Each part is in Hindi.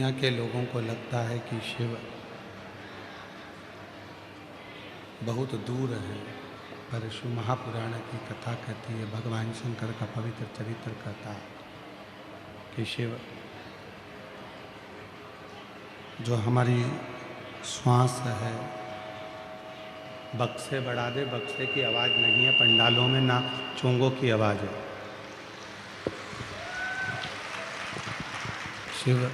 दुनिया के लोगों को लगता है कि शिव बहुत दूर है, पर शिव महापुराण की कथा कहती है, भगवान शंकर का पवित्र चरित्र कहता है कि शिव जो हमारी श्वास है, बक्से बढ़ा दे, बक्से की आवाज़ नहीं है पंडालों में, ना चोंगों की आवाज़ है। शिव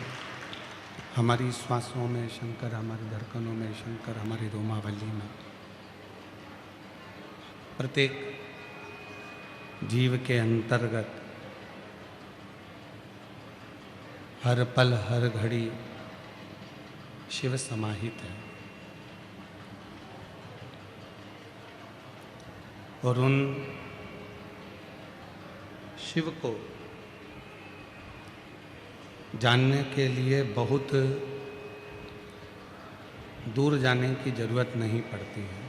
हमारी श्वासों में शंकर, हमारी धड़कनों में शंकर, हमारी रोमावली में, प्रत्येक जीव के अंतर्गत हर पल हर घड़ी शिव समाहित है। और उन शिव को जानने के लिए बहुत दूर जाने की जरूरत नहीं पड़ती है।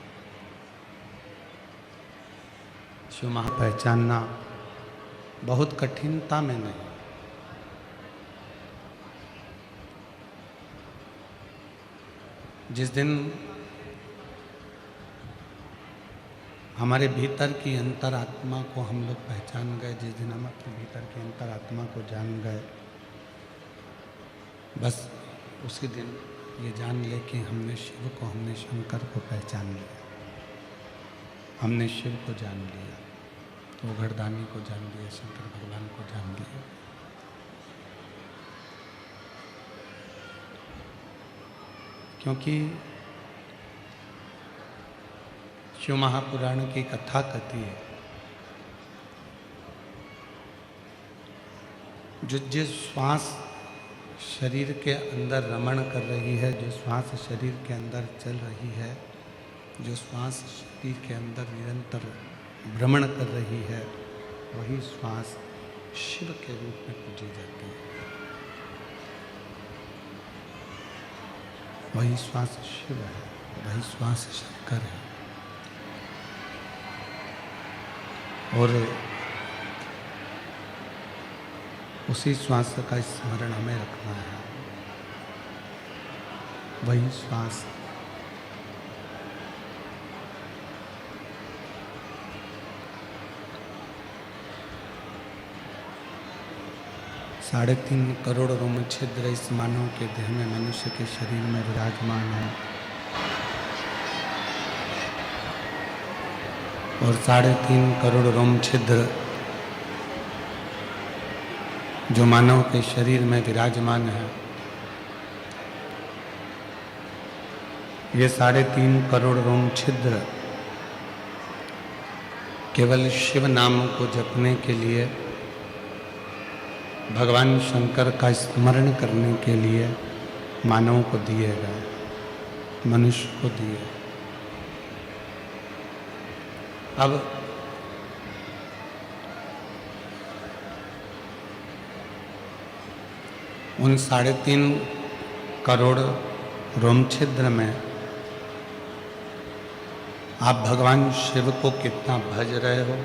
शिव महा पहचानना बहुत कठिनता में नहीं, जिस दिन हमारे भीतर की अंतरात्मा को हम लोग पहचान गए, जिस दिन हम अपने भीतर की अंतरात्मा को जान गए, बस उसी दिन ये जान ले कि हमने शिव को, हमने शंकर को पहचान लिया, हमने शिव को जान लिया, तो घरदानी को जान लिया, शंकर भगवान को जान लिया। क्योंकि शिव महापुराण की कथा कहती है, जो जिस श्वास शरीर के अंदर रमण कर रही है, जो श्वास शरीर के अंदर चल रही है, जो श्वास शरीर के अंदर निरंतर भ्रमण कर रही है, वही श्वास शिव के रूप में पूजी जाती है। वही श्वास शिव है, वही श्वास शंकर है। और उसी श्वास का स्मरण हमें रखना है। वही श्वास साढ़े 3 करोड़ रोम छिद्र इस मानव के देह में, मनुष्य के शरीर में विराजमान है। और 3.5 करोड़ रोम छिद्र जो मानव के शरीर में विराजमान है, ये 3.5 करोड़ रोम छिद्र केवल शिव नाम को जपने के लिए, भगवान शंकर का स्मरण करने के लिए मानव को दिए गए, मनुष्य को दिए। अब उन 3.5 करोड़ रोम छिद्र में आप भगवान शिव को कितना भज रहे हो?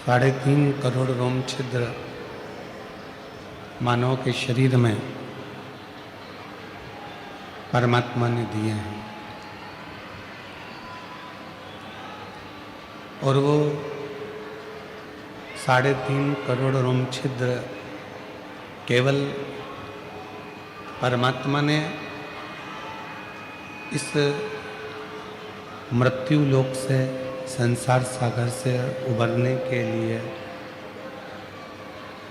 3.5 करोड़ रोम छिद्र मानव के शरीर में परमात्मा ने दिए हैं, और वो 3.5 करोड़ रोम छिद्र केवल परमात्मा ने इस मृत्यु लोक से, संसार सागर से उबरने के लिए,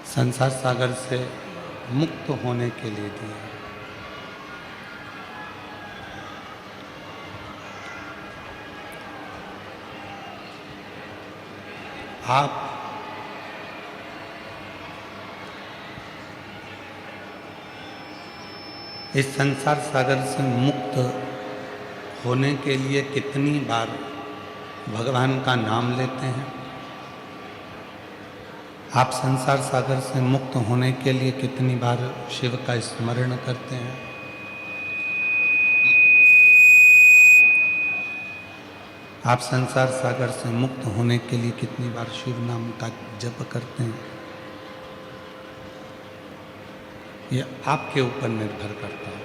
संसार सागर से मुक्त होने के लिए दिया। आप इस संसार सागर से मुक्त होने के लिए कितनी बार भगवान का नाम लेते हैं? आप संसार सागर से मुक्त होने के लिए कितनी बार शिव का स्मरण करते हैं? आप संसार सागर से मुक्त होने के लिए कितनी बार शिव नाम का जप करते हैं? ये आपके ऊपर निर्भर करता है।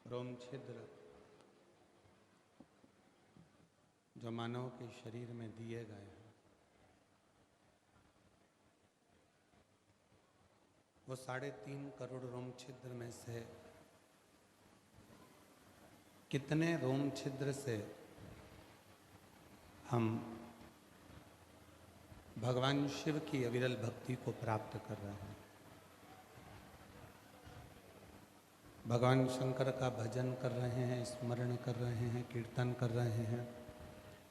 रोम छिद्र जो मानव के शरीर में दिए गए हैं, वो 3.5 करोड़ रोम छिद्र में से कितने रोम छिद्र से हम भगवान शिव की अविरल भक्ति को प्राप्त कर रहे हैं, भगवान शंकर का भजन कर रहे हैं, स्मरण कर रहे हैं, कीर्तन कर रहे हैं,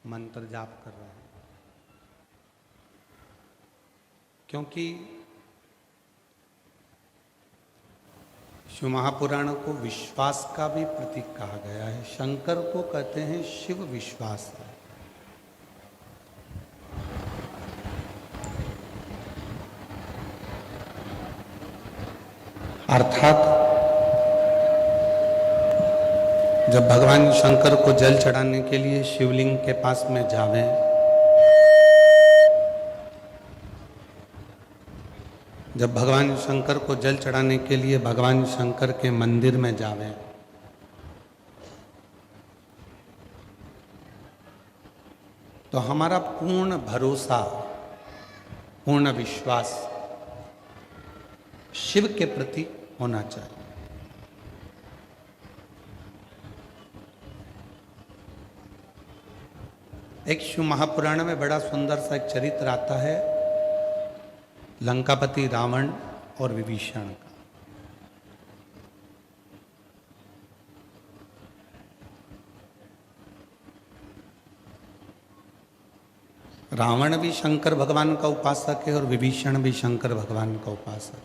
मंत्र जाप कर रहे हैं। क्योंकि शिव महापुराण को विश्वास का भी प्रतीक कहा गया है। शंकर को कहते हैं शिव विश्वास है। अर्थात जब भगवान शंकर को जल चढ़ाने के लिए शिवलिंग के पास में जावें, जब भगवान शंकर को जल चढ़ाने के लिए भगवान शंकर के मंदिर में जावें, तो हमारा पूर्ण भरोसा, पूर्ण विश्वास शिव के प्रति होना चाहिए। एक शिव महापुराण में बड़ा सुंदर सा एक चरित्र आता है, लंकापति रावण और विभीषण का। रावण भी शंकर भगवान का उपासक है और विभीषण भी शंकर भगवान का उपासक है।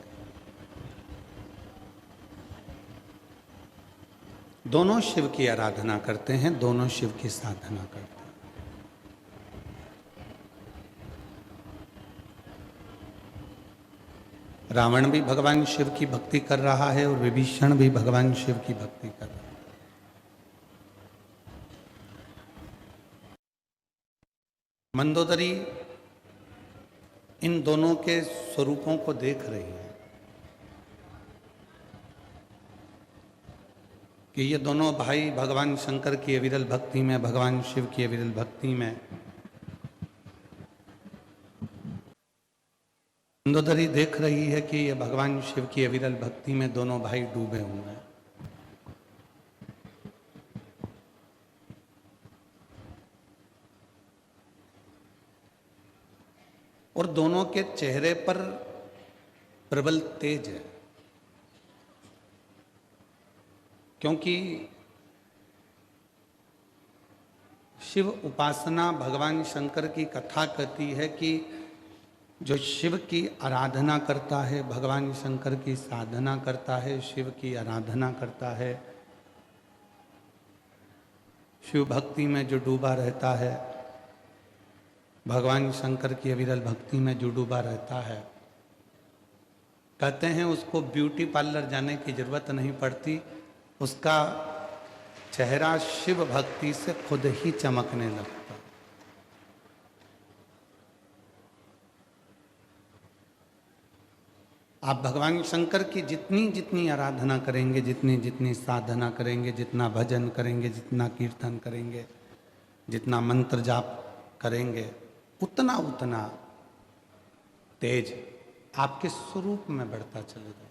दोनों शिव की आराधना करते हैं, दोनों शिव की साधना करते हैं। रावण भी भगवान शिव की भक्ति कर रहा है और विभीषण भी भगवान शिव की भक्ति कर रहा है। मंदोदरी इन दोनों के स्वरूपों को देख रही है कि ये दोनों भाई भगवान शंकर की अविरल भक्ति में, भगवान शिव की अविरल भक्ति में। मंदोदरी देख रही है कि ये भगवान शिव की अविरल भक्ति में दोनों भाई डूबे हुए हैं। और दोनों के चेहरे पर प्रबल तेज है, क्योंकि शिव उपासना भगवान शंकर की कथा कहती है कि जो शिव की आराधना करता है, भगवान शंकर की साधना करता है, शिव की आराधना करता है, शिव भक्ति में जो डूबा रहता है, भगवान शंकर की अविरल भक्ति में जो डूबा रहता है, कहते हैं उसको ब्यूटी पार्लर जाने की जरूरत नहीं पड़ती, उसका चेहरा शिव भक्ति से खुद ही चमकने लगता। आप भगवान शंकर की जितनी जितनी आराधना करेंगे, जितनी जितनी साधना करेंगे, जितना भजन करेंगे, जितना कीर्तन करेंगे, जितना मंत्र जाप करेंगे, उतना उतना तेज आपके स्वरूप में बढ़ता चलेगा।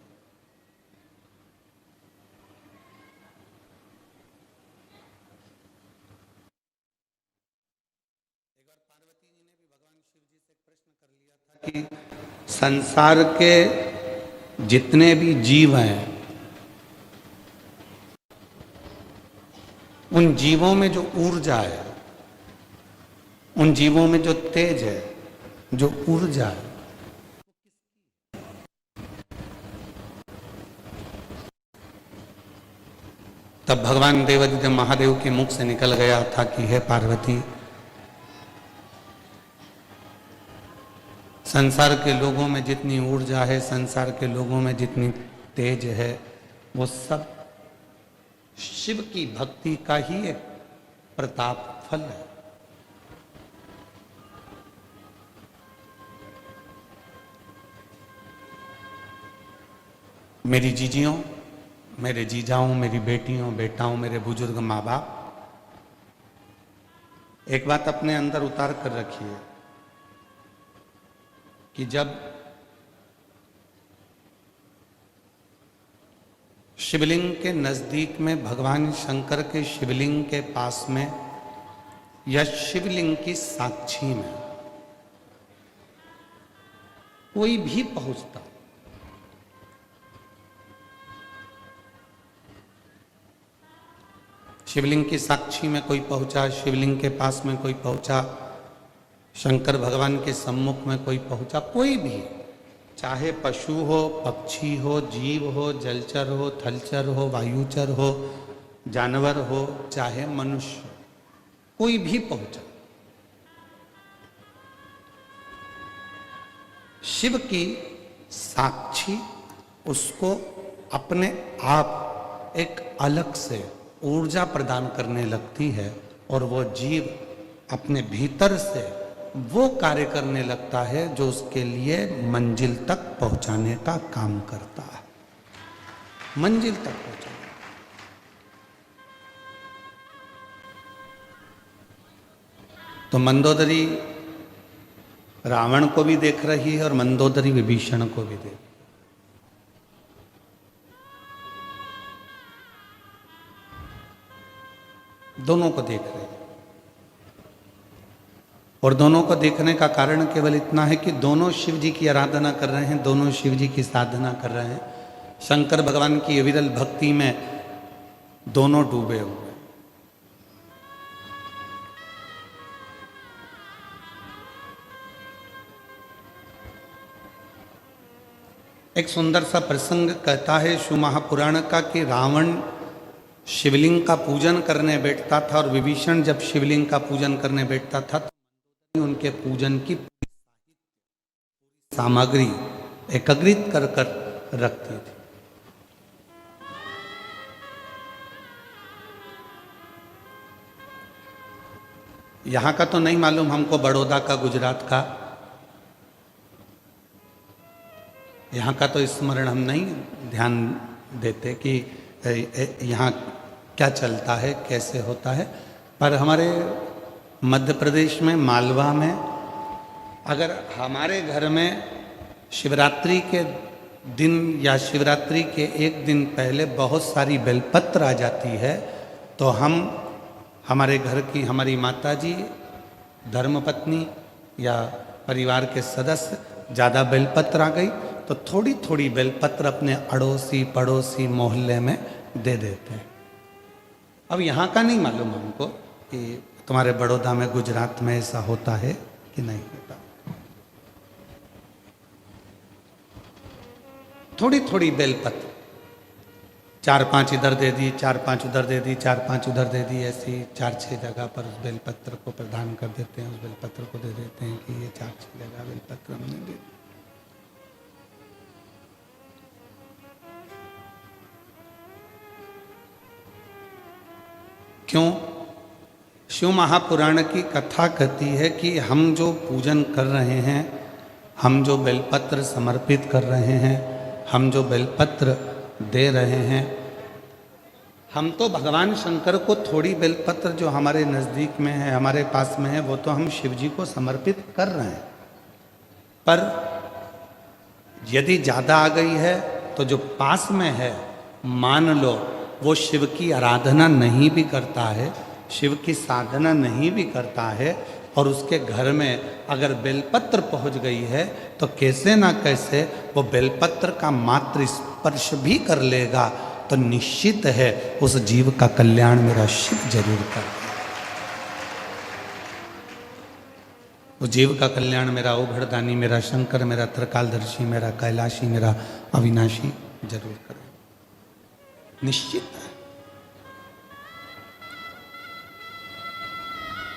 एक बार पार्वती जी ने भी भगवान शिव जी से प्रश्न कर लिया था कि संसार के जितने भी जीव हैं, उन जीवों में जो ऊर्जा है, उन जीवों में जो तेज है, जो ऊर्जा है, तब भगवान देवादिदेव महादेव के मुख से निकल गया था कि हे पार्वती, संसार के लोगों में जितनी ऊर्जा है, संसार के लोगों में जितनी तेज है, वो सब शिव की भक्ति का ही एक प्रताप फल है। मेरी जीजियों, मेरे जीजाओं, मेरी बेटियों, बेटाओं, मेरे बुजुर्ग माँ बाप, एक बात अपने अंदर उतार कर रखिए कि जब शिवलिंग के नजदीक में, भगवान शंकर के शिवलिंग के पास में या शिवलिंग की साक्षी में कोई भी पहुंचता, शिवलिंग की साक्षी में कोई पहुंचा, शिवलिंग के पास में कोई पहुंचा, शंकर भगवान के सम्मुख में कोई पहुंचा, कोई भी, चाहे पशु हो, पक्षी हो, जीव हो, जलचर हो, थलचर हो, वायुचर हो, जानवर हो, चाहे मनुष्य, कोई भी पहुंचा, शिव की साक्षी उसको अपने आप एक अलग से ऊर्जा प्रदान करने लगती है और वो जीव अपने भीतर से वो कार्य करने लगता है जो उसके लिए मंजिल तक पहुंचाने का काम करता है, मंजिल तक पहुंचाने। तो मंदोदरी रावण को भी देख रही है और मंदोदरी विभीषण को भी देख, दोनों को देख रहे हैं। और दोनों को देखने का कारण केवल इतना है कि दोनों शिव जी की आराधना कर रहे हैं, दोनों शिव जी की साधना कर रहे हैं, शंकर भगवान की अविरल भक्ति में दोनों डूबे हुए। एक सुंदर सा प्रसंग कहता है शिव महापुराण का कि रावण शिवलिंग का पूजन करने बैठता था और विभीषण जब शिवलिंग का पूजन करने बैठता था तो उनके पूजन की सामग्री एकत्रित कर कर रखती थी। यहां का तो नहीं मालूम हमको, बड़ौदा का, गुजरात का, यहाँ का तो स्मरण हम नहीं ध्यान देते कि यहाँ क्या चलता है, कैसे होता है। पर हमारे मध्य प्रदेश में, मालवा में, अगर हमारे घर में शिवरात्रि के दिन या शिवरात्रि के एक दिन पहले बहुत सारी बेलपत्र आ जाती है तो हम, हमारे घर की हमारी माताजी, धर्मपत्नी या परिवार के सदस्य, ज़्यादा बेलपत्र आ गई तो थोड़ी थोड़ी बेलपत्र अपने अड़ोसी पड़ोसी मोहल्ले में दे देते हैं। अब यहाँ का नहीं मालूम हमको कि तुम्हारे बड़ौदा में, गुजरात में ऐसा होता है कि नहीं होता। थोड़ी थोड़ी बेलपत्र, 4-5 इधर दे दी, 4-5 उधर दे दी, 4-5 उधर दे दी, ऐसी 4-6 जगह पर उस बेलपत्र को प्रदान कर देते हैं, उस बेलपत्र को दे देते हैं कि ये 4-6 जगह बेलपत्र हमने दे दी। क्यों? शिव महापुराण की कथा कहती है कि हम जो पूजन कर रहे हैं, हम जो बेलपत्र समर्पित कर रहे हैं, हम जो बेलपत्र दे रहे हैं, हम तो भगवान शंकर को थोड़ी बेलपत्र जो हमारे नज़दीक में है, हमारे पास में है, वो तो हम शिव जी को समर्पित कर रहे हैं। पर यदि ज़्यादा आ गई है तो जो पास में है, मान लो वो शिव की आराधना नहीं भी करता है, शिव की साधना नहीं भी करता है, और उसके घर में अगर बेलपत्र पहुंच गई है तो कैसे ना कैसे वो बेलपत्र का मात्र स्पर्श भी कर लेगा तो निश्चित है उस जीव का कल्याण मेरा शिव जरूर कर, उस जीव का कल्याण मेरा ओघड़दानी, मेरा शंकर, मेरा त्रिकालदर्शी, मेरा कैलाशी, मेरा अविनाशी जरूर करे, निश्चित है।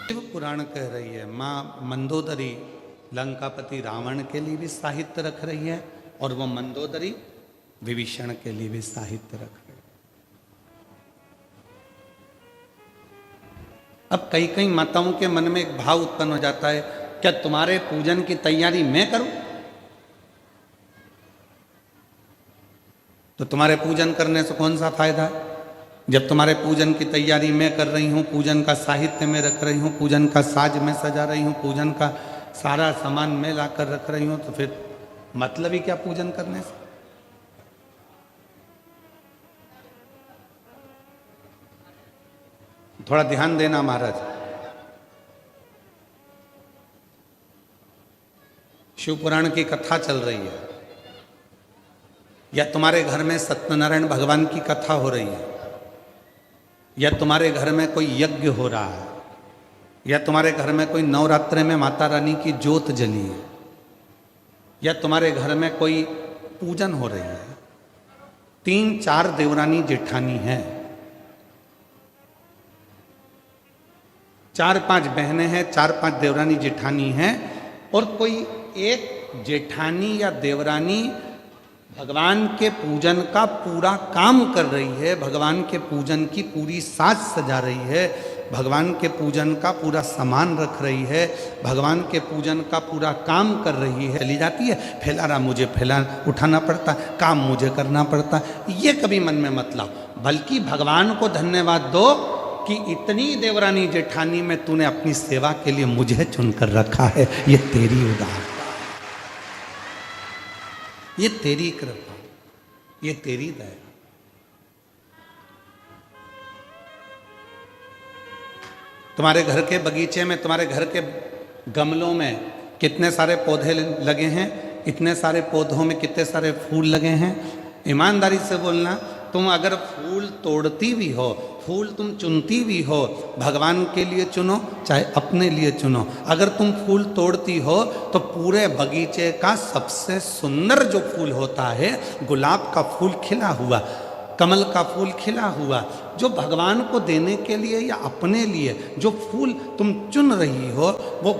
शिव पुराण कह रही है, माँ मंदोदरी लंकापति रावण के लिए भी साहित्य रख रही है और वो मंदोदरी विभीषण के लिए भी साहित्य रख रही है। अब कई कई माताओं के मन में एक भाव उत्पन्न हो जाता है, क्या तुम्हारे पूजन की तैयारी मैं करूं? तो तुम्हारे पूजन करने से कौन सा फायदा है? जब तुम्हारे पूजन की तैयारी मैं कर रही हूं, पूजन का साहित्य मैं रख रही हूं, पूजन का साज मैं सजा रही हूं, पूजन का सारा सामान मैं लाकर रख रही हूं, तो फिर मतलब ही क्या पूजन करने से? थोड़ा ध्यान देना महाराज। शिव पुराण की कथा चल रही है, या तुम्हारे घर में सत्यनारायण भगवान की कथा हो रही है, या तुम्हारे घर में कोई यज्ञ हो रहा है, या तुम्हारे घर में कोई नवरात्रे में माता रानी की ज्योत जली है, या तुम्हारे घर में कोई पूजन हो रही है, 3-4 देवरानी जेठानी हैं, 4-5 बहनें हैं, 4-5 देवरानी जेठानी हैं, और कोई एक जेठानी या देवरानी भगवान के पूजन का पूरा काम कर रही है, भगवान के पूजन की पूरी साज सजा रही है, भगवान के पूजन का पूरा सामान रख रही है, भगवान के पूजन का पूरा काम कर रही है। चली जाती है, फैलाना मुझे फैला उठाना पड़ता, काम मुझे करना पड़ता, ये कभी मन में मत लाओ, बल्कि भगवान को धन्यवाद दो कि इतनी देवरानी जेठानी में तूने अपनी सेवा के लिए मुझे चुनकर रखा है। ये तेरी उदारता, ये तेरी कृपा, ये तेरी दया। तुम्हारे घर के बगीचे में, तुम्हारे घर के गमलों में कितने सारे पौधे लगे हैं, इतने सारे पौधों में कितने सारे फूल लगे हैं। ईमानदारी से बोलना, तुम अगर फूल तोड़ती भी हो, फूल तुम चुनती भी हो, भगवान के लिए चुनो चाहे अपने लिए चुनो, अगर तुम फूल तोड़ती हो तो पूरे बगीचे का सबसे सुंदर जो फूल होता है, गुलाब का फूल खिला हुआ, कमल का फूल खिला हुआ, जो भगवान को देने के लिए या अपने लिए जो फूल तुम चुन रही हो, वो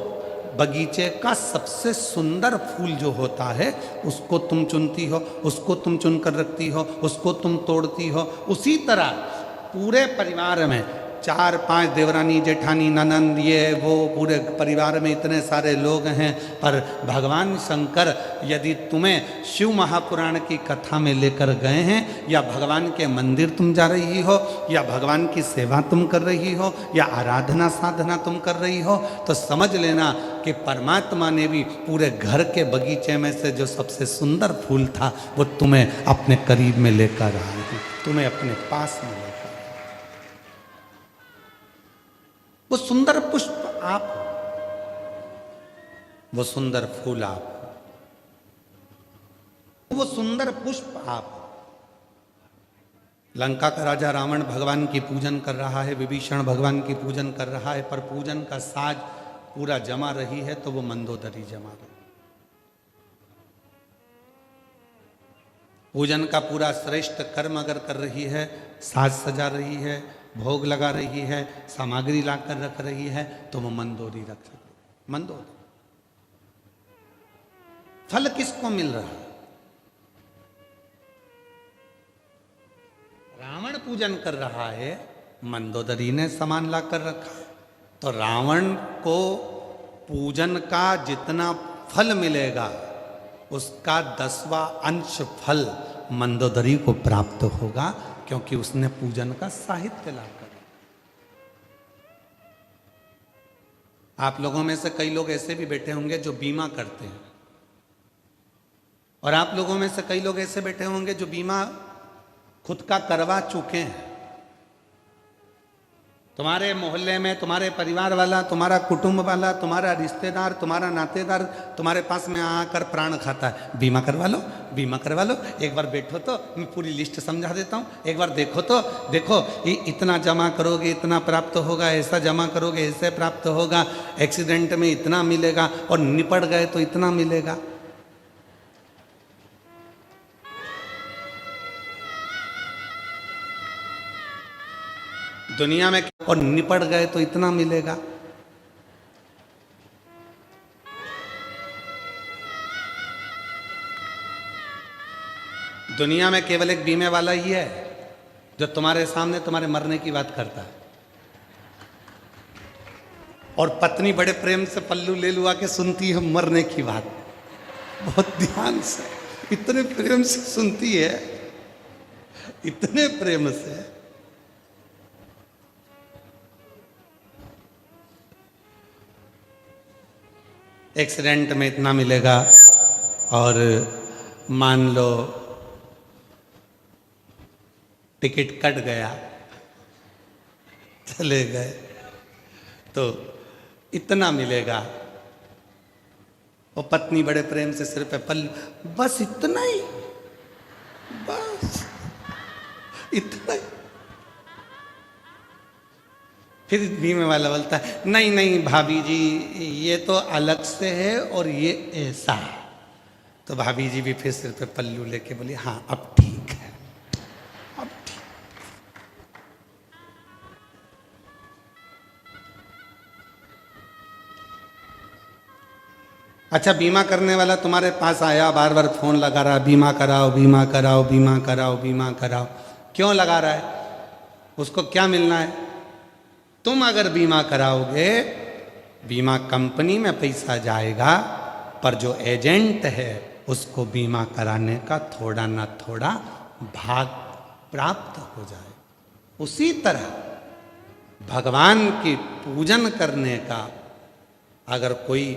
बगीचे का सबसे सुंदर फूल जो होता है, उसको तुम चुनती हो, उसको तुम चुनकर रखती हो, उसको तुम तोड़ती हो। उसी तरह पूरे परिवार में 4-5 देवरानी जेठानी ननंद ये वो, पूरे परिवार में इतने सारे लोग हैं, पर भगवान शंकर यदि तुम्हें शिव महापुराण की कथा में लेकर गए हैं, या भगवान के मंदिर तुम जा रही हो, या भगवान की सेवा तुम कर रही हो, या आराधना साधना तुम कर रही हो, तो समझ लेना कि परमात्मा ने भी पूरे घर के बगीचे में से जो सबसे सुंदर फूल था, वो तुम्हें अपने करीब में लेकर आए हैं, तुम्हें अपने पास में लेकर। वो सुंदर पुष्प आप, वो सुंदर फूल आप, वो सुंदर पुष्प आप। लंका का राजा रावण भगवान की पूजन कर रहा है, विभीषण भगवान की पूजन कर रहा है, पर पूजन का साज पूरा जमा रही है तो वो मंदोदरी जमा रही। पूजन का पूरा श्रेष्ठ कर्म अगर कर रही है, साज सजा रही है, भोग लगा रही है, सामग्री लाकर रख रही है, तो वो मंदोदरी रख सकती। मंदोदरी फल किसको मिल रहा है? रावण पूजन कर रहा है, मंदोदरी ने सामान लाकर रखा, तो रावण को पूजन का जितना फल मिलेगा, उसका 10वां अंश फल मंदोदरी को प्राप्त होगा, क्योंकि उसने पूजन का साहित्य लाकर। आप लोगों में से कई लोग ऐसे भी बैठे होंगे जो बीमा करते हैं, और आप लोगों में से कई लोग ऐसे बैठे होंगे जो बीमा खुद का करवा चुके हैं। तुम्हारे मोहल्ले में तुम्हारे परिवार वाला, तुम्हारा कुटुंब वाला, तुम्हारा रिश्तेदार, तुम्हारा नातेदार तुम्हारे पास में आकर प्राण खाता है, बीमा करवा लो, बीमा करवा लो। एक बार बैठो तो मैं पूरी लिस्ट समझा देता हूँ, एक बार देखो तो देखो, इतना जमा करोगे इतना प्राप्त होगा, ऐसा जमा करोगे ऐसे प्राप्त होगा, एक्सीडेंट में इतना मिलेगा, और निपट गए तो इतना मिलेगा। दुनिया में, और निपट गए तो इतना मिलेगा। दुनिया में केवल एक बीमे वाला ही है जो तुम्हारे सामने तुम्हारे मरने की बात करता है। और पत्नी बड़े प्रेम से पल्लू ले लुआ के सुनती है मरने की बात, बहुत ध्यान से, इतने प्रेम से सुनती है, इतने प्रेम से। एक्सीडेंट में इतना मिलेगा, और मान लो टिकट कट गया, चले गए, तो इतना मिलेगा। और पत्नी बड़े प्रेम से सिर पे पल्लू, बस इतना ही, बस इतना ही। फिर धीमे वाला बोलता है, नहीं नहीं भाभी जी, ये तो अलग से है और ये ऐसा है। तो भाभी जी भी फिर सिर पे पल्लू लेके बोली, हाँ अब ठीक है, अब ठीक। अच्छा, बीमा करने वाला तुम्हारे पास आया, बार बार फोन लगा रहा, बीमा कराओ बीमा कराओ बीमा कराओ बीमा कराओ। क्यों लगा रहा है? उसको क्या मिलना है? तुम अगर बीमा कराओगे, बीमा कंपनी में पैसा जाएगा, पर जो एजेंट है उसको बीमा कराने का थोड़ा ना थोड़ा भाग प्राप्त हो जाए। उसी तरह भगवान की पूजन करने का अगर कोई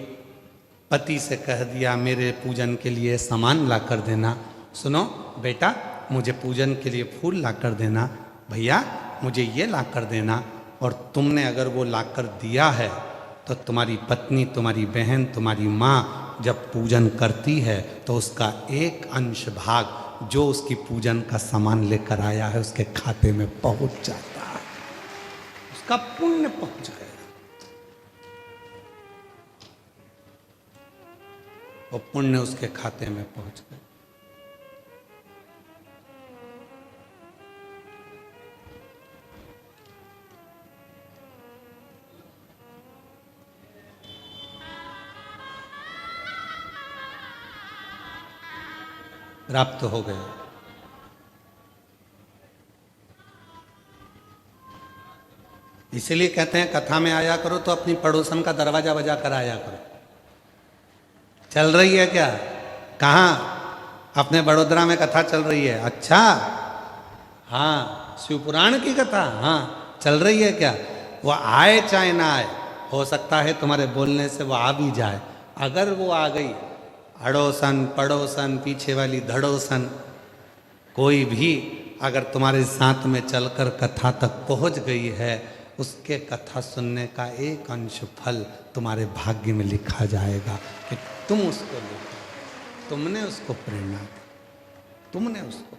पति से कह दिया, मेरे पूजन के लिए सामान ला कर देना, सुनो बेटा मुझे पूजन के लिए फूल ला कर देना, भैया मुझे ये ला कर देना, और तुमने अगर वो ला कर दिया है, तो तुम्हारी पत्नी, तुम्हारी बहन, तुम्हारी माँ जब पूजन करती है तो उसका एक अंश भाग जो उसकी पूजन का सामान लेकर आया है उसके खाते में पहुंच जाता है, उसका पुण्य पहुंच गया, वो पुण्य उसके खाते में पहुंच गया। प्राप्त हो गए। इसीलिए कहते हैं कथा में आया करो तो अपनी पड़ोसन का दरवाजा बजा कर आया करो। चल रही है क्या? कहाँ? अपने बड़ोदरा में कथा चल रही है। अच्छा, हाँ, शिवपुराण की कथा, हाँ चल रही है क्या? वो आए चाहे ना आए, हो सकता है तुम्हारे बोलने से वो आ भी जाए। अगर वो आ गई, अड़ोसन पड़ोसन पीछे वाली धड़ोसन कोई भी अगर तुम्हारे साथ में चलकर कथा तक पहुंच गई है, उसके कथा सुनने का एक अंश फल तुम्हारे भाग्य में लिखा जाएगा कि तुम उसको लिखो, तुमने उसको प्रेरणा दी, तुमने उसको।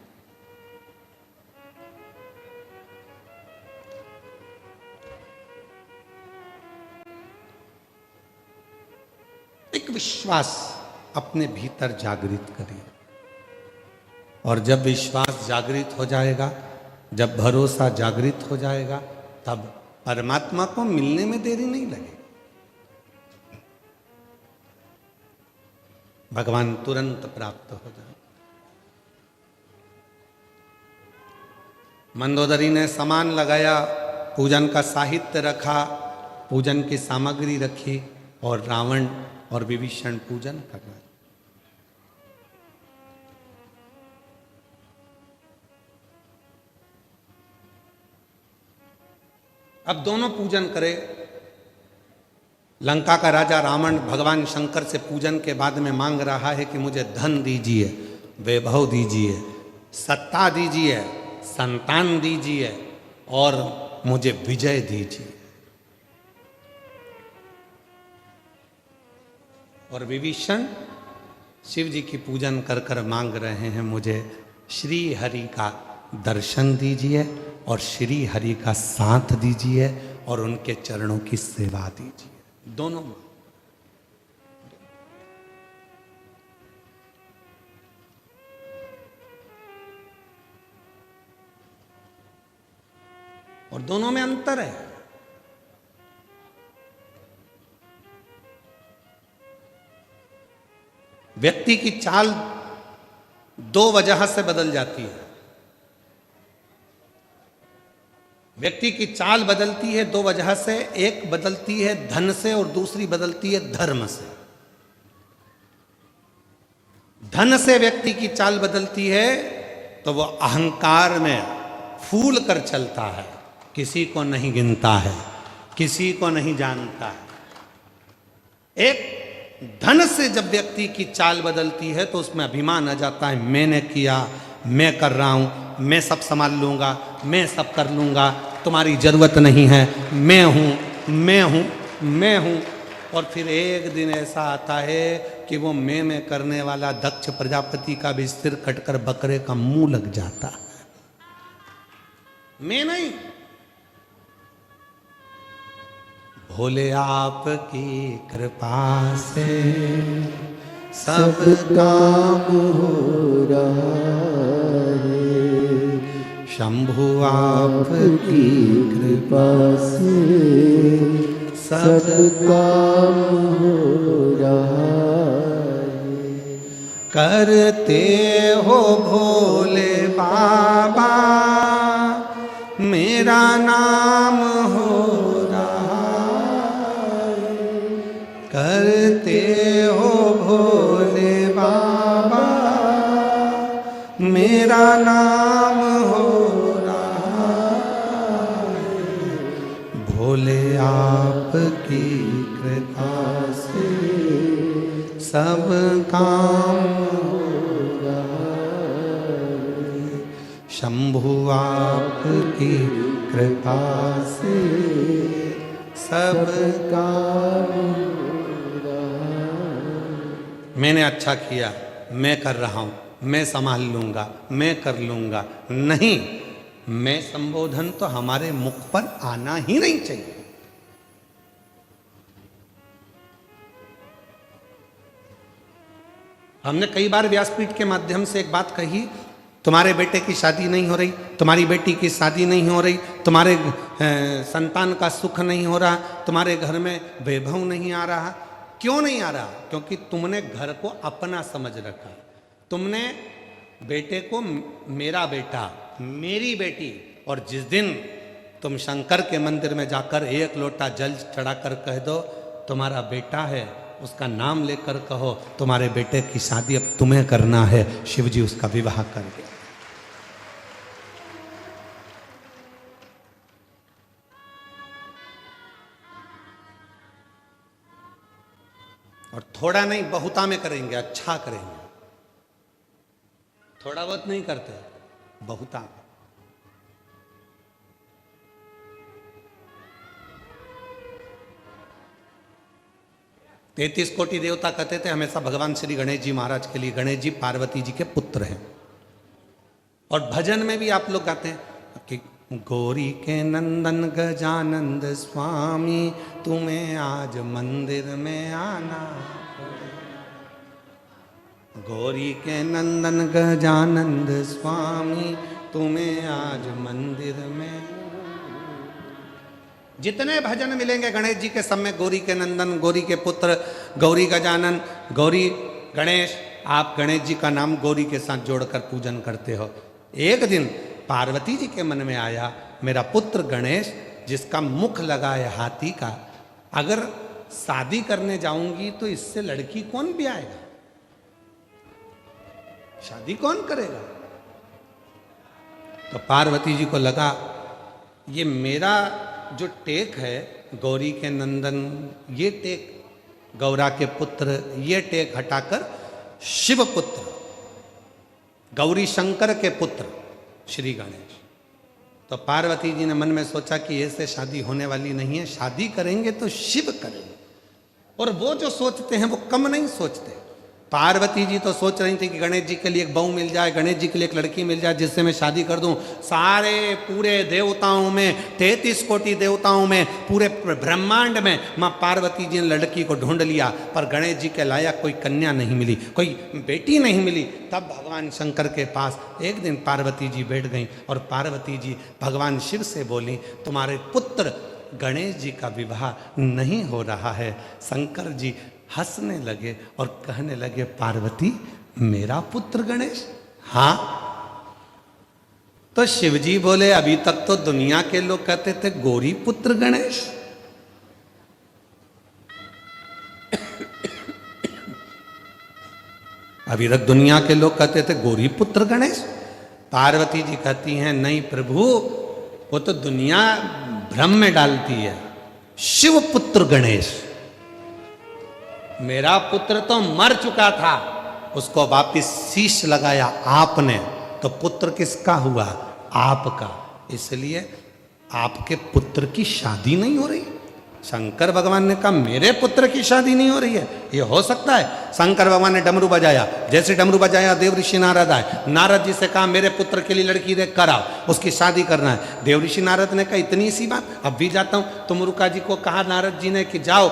एक विश्वास अपने भीतर जागृत करिए, और जब विश्वास जागृत हो जाएगा, जब भरोसा जागृत हो जाएगा, तब परमात्मा को मिलने में देरी नहीं लगेगी। भगवान तुरंत प्राप्त हो जाए। मंदोदरी ने सामान लगाया, पूजन का साहित्य रखा, पूजन की सामग्री रखी, और रावण और विभीषण पूजन कर रहे। अब दोनों पूजन करे। लंका का राजा रावण भगवान शंकर से पूजन के बाद में मांग रहा है कि मुझे धन दीजिए, वैभव दीजिए, सत्ता दीजिए, संतान दीजिए, और मुझे विजय दीजिए। और विभीषण शिव जी की पूजन कर कर मांग रहे हैं, मुझे श्री हरि का दर्शन दीजिए और श्री हरि का साथ दीजिए और उनके चरणों की सेवा दीजिए। दोनों में और दोनों में अंतर है। व्यक्ति की चाल दो वजह से बदल जाती है। व्यक्ति की चाल बदलती है दो वजह से, एक बदलती है धन से और दूसरी बदलती है धर्म से। धन से व्यक्ति की चाल बदलती है तो वो अहंकार में फूल कर चलता है, किसी को नहीं गिनता है, किसी को नहीं जानता है। एक धन से जब व्यक्ति की चाल बदलती है तो उसमें अभिमान आ जाता है, मैंने किया, मैं कर रहा हूं, मैं सब संभाल लूंगा, मैं सब कर लूंगा, तुम्हारी जरूरत नहीं है, मैं हूं मैं हूं मैं हूं। और फिर एक दिन ऐसा आता है कि वो मैं करने वाला दक्ष प्रजापति का भी सिर कटकर बकरे का मुंह लग जाता है। मैं नहीं, भोले आपकी कृपा से सब काम हो रहा है, शंभु आपकी कृपा से सब काम हो रहा है। करते हो भोले बाबा मेरा नाम हो करते हो भोले बाबा मेरा नाम हो रहा है, भोले आपकी कृपा से सब काम हो रहा है, शंभु आपकी कृपा से सब काम। मैंने अच्छा किया, मैं कर रहा हूं, मैं संभाल लूंगा, मैं कर लूंगा, नहीं, मैं संबोधन तो हमारे मुख पर आना ही नहीं चाहिए। हमने कई बार व्यासपीठ के माध्यम से एक बात कही, तुम्हारे बेटे की शादी नहीं हो रही, तुम्हारी बेटी की शादी नहीं हो रही, तुम्हारे संतान का सुख नहीं हो रहा, तुम्हारे घर में वैभव नहीं आ रहा। क्यों नहीं आ रहा? क्योंकि तुमने घर को अपना समझ रखा। तुमने बेटे को मेरा बेटा, मेरी बेटी, और जिस दिन तुम शंकर के मंदिर में जाकर एक लोटा जल चढ़ाकर कह दो तुम्हारा बेटा है, उसका नाम लेकर कहो तुम्हारे बेटे की शादी अब तुम्हें करना है, शिव जी उसका विवाह कर दे। और थोड़ा नहीं बहुता में करेंगे, अच्छा करेंगे, थोड़ा बहुत नहीं करते, बहुता। 33 कोटि देवता कहते थे हमेशा भगवान श्री गणेश जी महाराज के लिए। गणेश जी पार्वती जी के पुत्र हैं। और भजन में भी आप लोग गाते हैं कि गौरी के नंदन गजानंद स्वामी तुम्हें आज मंदिर में आना। गौरी के नंदन गजानंद स्वामी तुम्हें आज मंदिर में। जितने भजन मिलेंगे गणेश जी के सब में गौरी के नंदन, गौरी के पुत्र, गौरी गजानन, गौरी गणेश। आप गणेश जी का नाम गौरी के साथ जोड़कर पूजन करते हो। एक दिन पार्वती जी के मन में आया मेरा पुत्र गणेश जिसका मुख लगा है हाथी का, अगर शादी करने जाऊंगी तो इससे लड़की कौन भी आएगा, शादी कौन करेगा। तो पार्वती जी को लगा ये मेरा जो टेक है गौरी के नंदन, ये टेक गौरा के पुत्र, ये टेक हटाकर शिव पुत्र गौरी शंकर के पुत्र श्री गणेश। तो पार्वती जी ने मन में सोचा कि ऐसे शादी होने वाली नहीं है, शादी करेंगे तो शिव करेंगे। और वो जो सोचते हैं वो कम नहीं सोचते। पार्वती जी तो सोच रही थी कि गणेश जी के लिए एक बहू मिल जाए, गणेश जी के लिए एक लड़की मिल जाए जिससे मैं शादी कर दूं। सारे पूरे देवताओं में, 33 कोटि देवताओं में, पूरे ब्रह्मांड में माँ पार्वती जी ने लड़की को ढूंढ लिया, पर गणेश जी के लायक कोई कन्या नहीं मिली, कोई बेटी नहीं मिली। तब भगवान शंकर के पास एक दिन पार्वती जी बैठ गई और पार्वती जी भगवान शिव से बोली तुम्हारे पुत्र गणेश जी का विवाह नहीं हो रहा है। शंकर जी हंसने लगे और कहने लगे पार्वती मेरा पुत्र गणेश? हाँ। तो शिवजी बोले अभी तक तो दुनिया के लोग कहते थे गौरी पुत्र गणेश, अभी तक दुनिया के लोग कहते थे गौरी पुत्र गणेश। पार्वती जी कहती हैं नहीं प्रभु, वो तो दुनिया भ्रम में डालती है। शिव पुत्र गणेश, मेरा पुत्र तो मर चुका था, उसको वापिस शीश लगाया आपने, तो पुत्र किसका हुआ? आपका। इसलिए आपके पुत्र की शादी नहीं हो रही। शंकर भगवान ने कहा मेरे पुत्र की शादी नहीं हो रही है, ये हो सकता है? शंकर भगवान ने डमरू बजाया, जैसे डमरू बजाया देव ऋषि नारद आए। नारद जी से कहा मेरे पुत्र के लिए लड़की देख कर आओ, उसकी शादी करना है। देव ऋषि नारद ने कहा इतनी सी बात, अब भी जाता हूं। तुमरुका जी को कहा नारद जी ने कि जाओ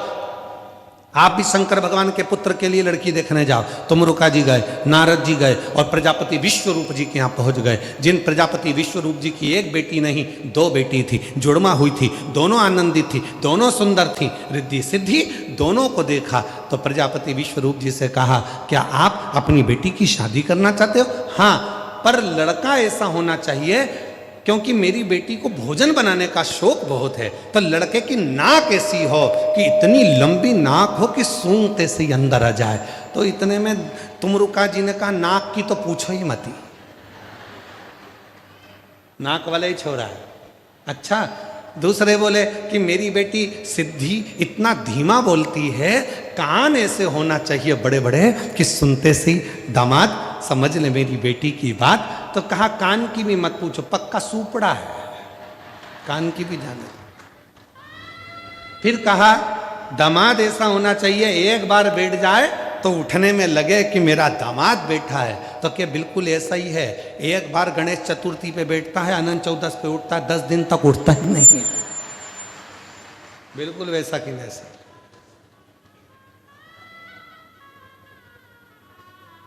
आप भी शंकर भगवान के पुत्र के लिए लड़की देखने जाओ। तुमरुका जी गए, नारद जी गए और प्रजापति विश्वरूप जी के यहाँ पहुंच गए। जिन प्रजापति विश्वरूप जी की एक बेटी नहीं 2 बेटी थी, जुड़वा हुई थी, दोनों आनंदित थी, दोनों सुंदर थी, रिद्धि सिद्धि दोनों को देखा। तो प्रजापति विश्वरूप जी से कहा क्या आप अपनी बेटी की शादी करना चाहते हो? हाँ, पर लड़का ऐसा होना चाहिए क्योंकि मेरी बेटी को भोजन बनाने का शौक बहुत है। तो लड़के की नाक ऐसी हो कि इतनी लंबी नाक हो कि सूंघते से ही अंदर आ जाए। तो इतने में तुमरुका जी ने कहा नाक की तो पूछो ही मत, नाक वाला ही छोरा है। अच्छा, दूसरे बोले कि मेरी बेटी सिद्धि इतना धीमा बोलती है, कान ऐसे होना चाहिए बड़े बड़े कि सुनते से ही दामाद समझ ले मेरी बेटी की बात। तो कहा कान की भी मत पूछो, पक्का सूपड़ा है, कान की भी जाने। फिर कहा दामाद ऐसा होना चाहिए एक बार बैठ जाए तो उठने में लगे कि मेरा दामाद बैठा है। तो क्या बिल्कुल ऐसा ही है। एक बार गणेश चतुर्थी पे बैठता है, अनंत चौदस पे उठता है, 10 दिन तक उठता ही नहीं है। बिल्कुल वैसा कि वैसा।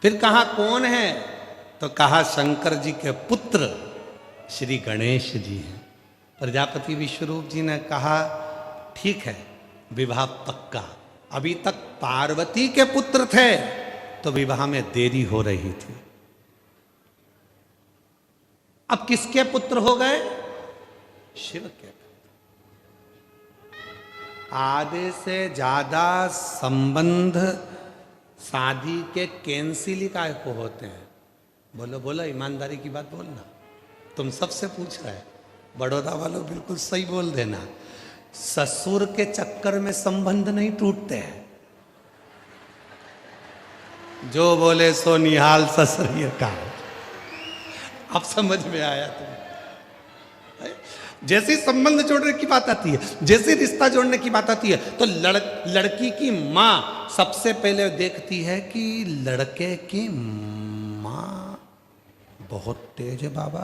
फिर कहा कौन है? तो कहा शंकर जी के पुत्र श्री गणेश जी हैं। प्रजापति विश्वरूप जी ने कहा ठीक है, विवाह पक्का। अभी तक पार्वती के पुत्र थे तो विवाह में देरी हो रही थी, अब किसके पुत्र हो गए? शिव के। आधे से ज्यादा संबंध शादी के कैंसिल काय को होते हैं। बोलो बोलो, ईमानदारी की बात बोलना। तुम सबसे पूछ रहे हैं, बड़ौदा वालों बिल्कुल सही बोल देना। ससुर के चक्कर में संबंध नहीं टूटते हैं। जो बोले सो निहाल ससुरिय का। अब समझ में आया तुम्हें? जैसे संबंध जोड़ने की बात आती है, जैसे रिश्ता जोड़ने की बात आती है, तो लड़की की मां सबसे पहले देखती है कि लड़के की मां बहुत तेज है बाबा,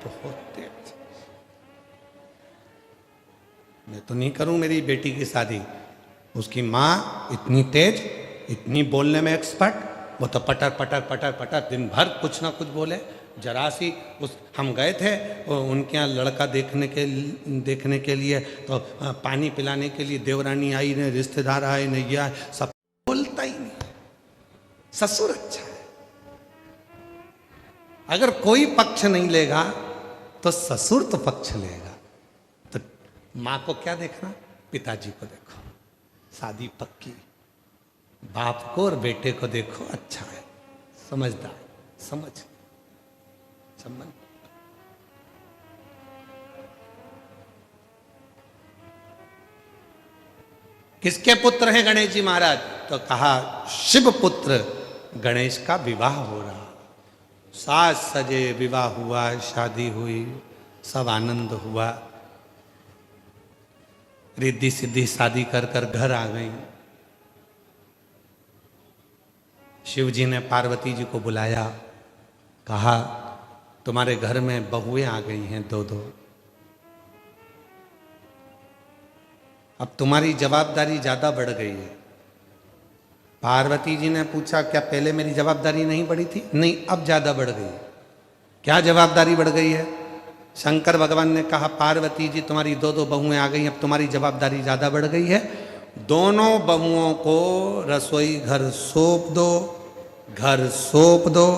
बहुत तेज। मैं तो नहीं करूं मेरी बेटी की शादी। उसकी मां इतनी तेज, इतनी बोलने में एक्सपर्ट, वो तो पटर पटर पटर पटर दिन भर कुछ ना कुछ बोले। जरा सी हम गए थे उनके यहाँ लड़का देखने के लिए, तो पानी पिलाने के लिए देवरानी आई ने, रिश्तेदार आए ने, यह सब बोलता ही नहीं। ससुर अच्छा है। अगर कोई पक्ष नहीं लेगा तो ससुर तो पक्ष लेगा। तो माँ को क्या देखना? पिताजी को देखो, शादी पक्की। बाप को और बेटे को देखो, अच्छा है, समझदार, समझ संबंध। किसके पुत्र हैं गणेश जी महाराज? तो कहा शिव पुत्र गणेश का विवाह हो रहा। साज सजे, विवाह हुआ, शादी हुई, सब आनंद हुआ, रिद्धि सिद्धि शादी कर कर घर आ गई। शिव जी ने पार्वती जी को बुलाया, कहा तुम्हारे घर में बहुएं आ गई हैं 2-2, अब तुम्हारी जवाबदारी ज्यादा बढ़ गई है। पार्वती जी ने पूछा क्या पहले मेरी जवाबदारी नहीं बढ़ी थी? नहीं, अब ज्यादा बढ़ गई। क्या जवाबदारी बढ़ गई है? शंकर भगवान ने कहा पार्वती जी तुम्हारी 2-2 बहुएं आ गई, अब तुम्हारी जवाबदारी ज्यादा बढ़ गई है। दोनों बहुओं को रसोई घर सौंप दो,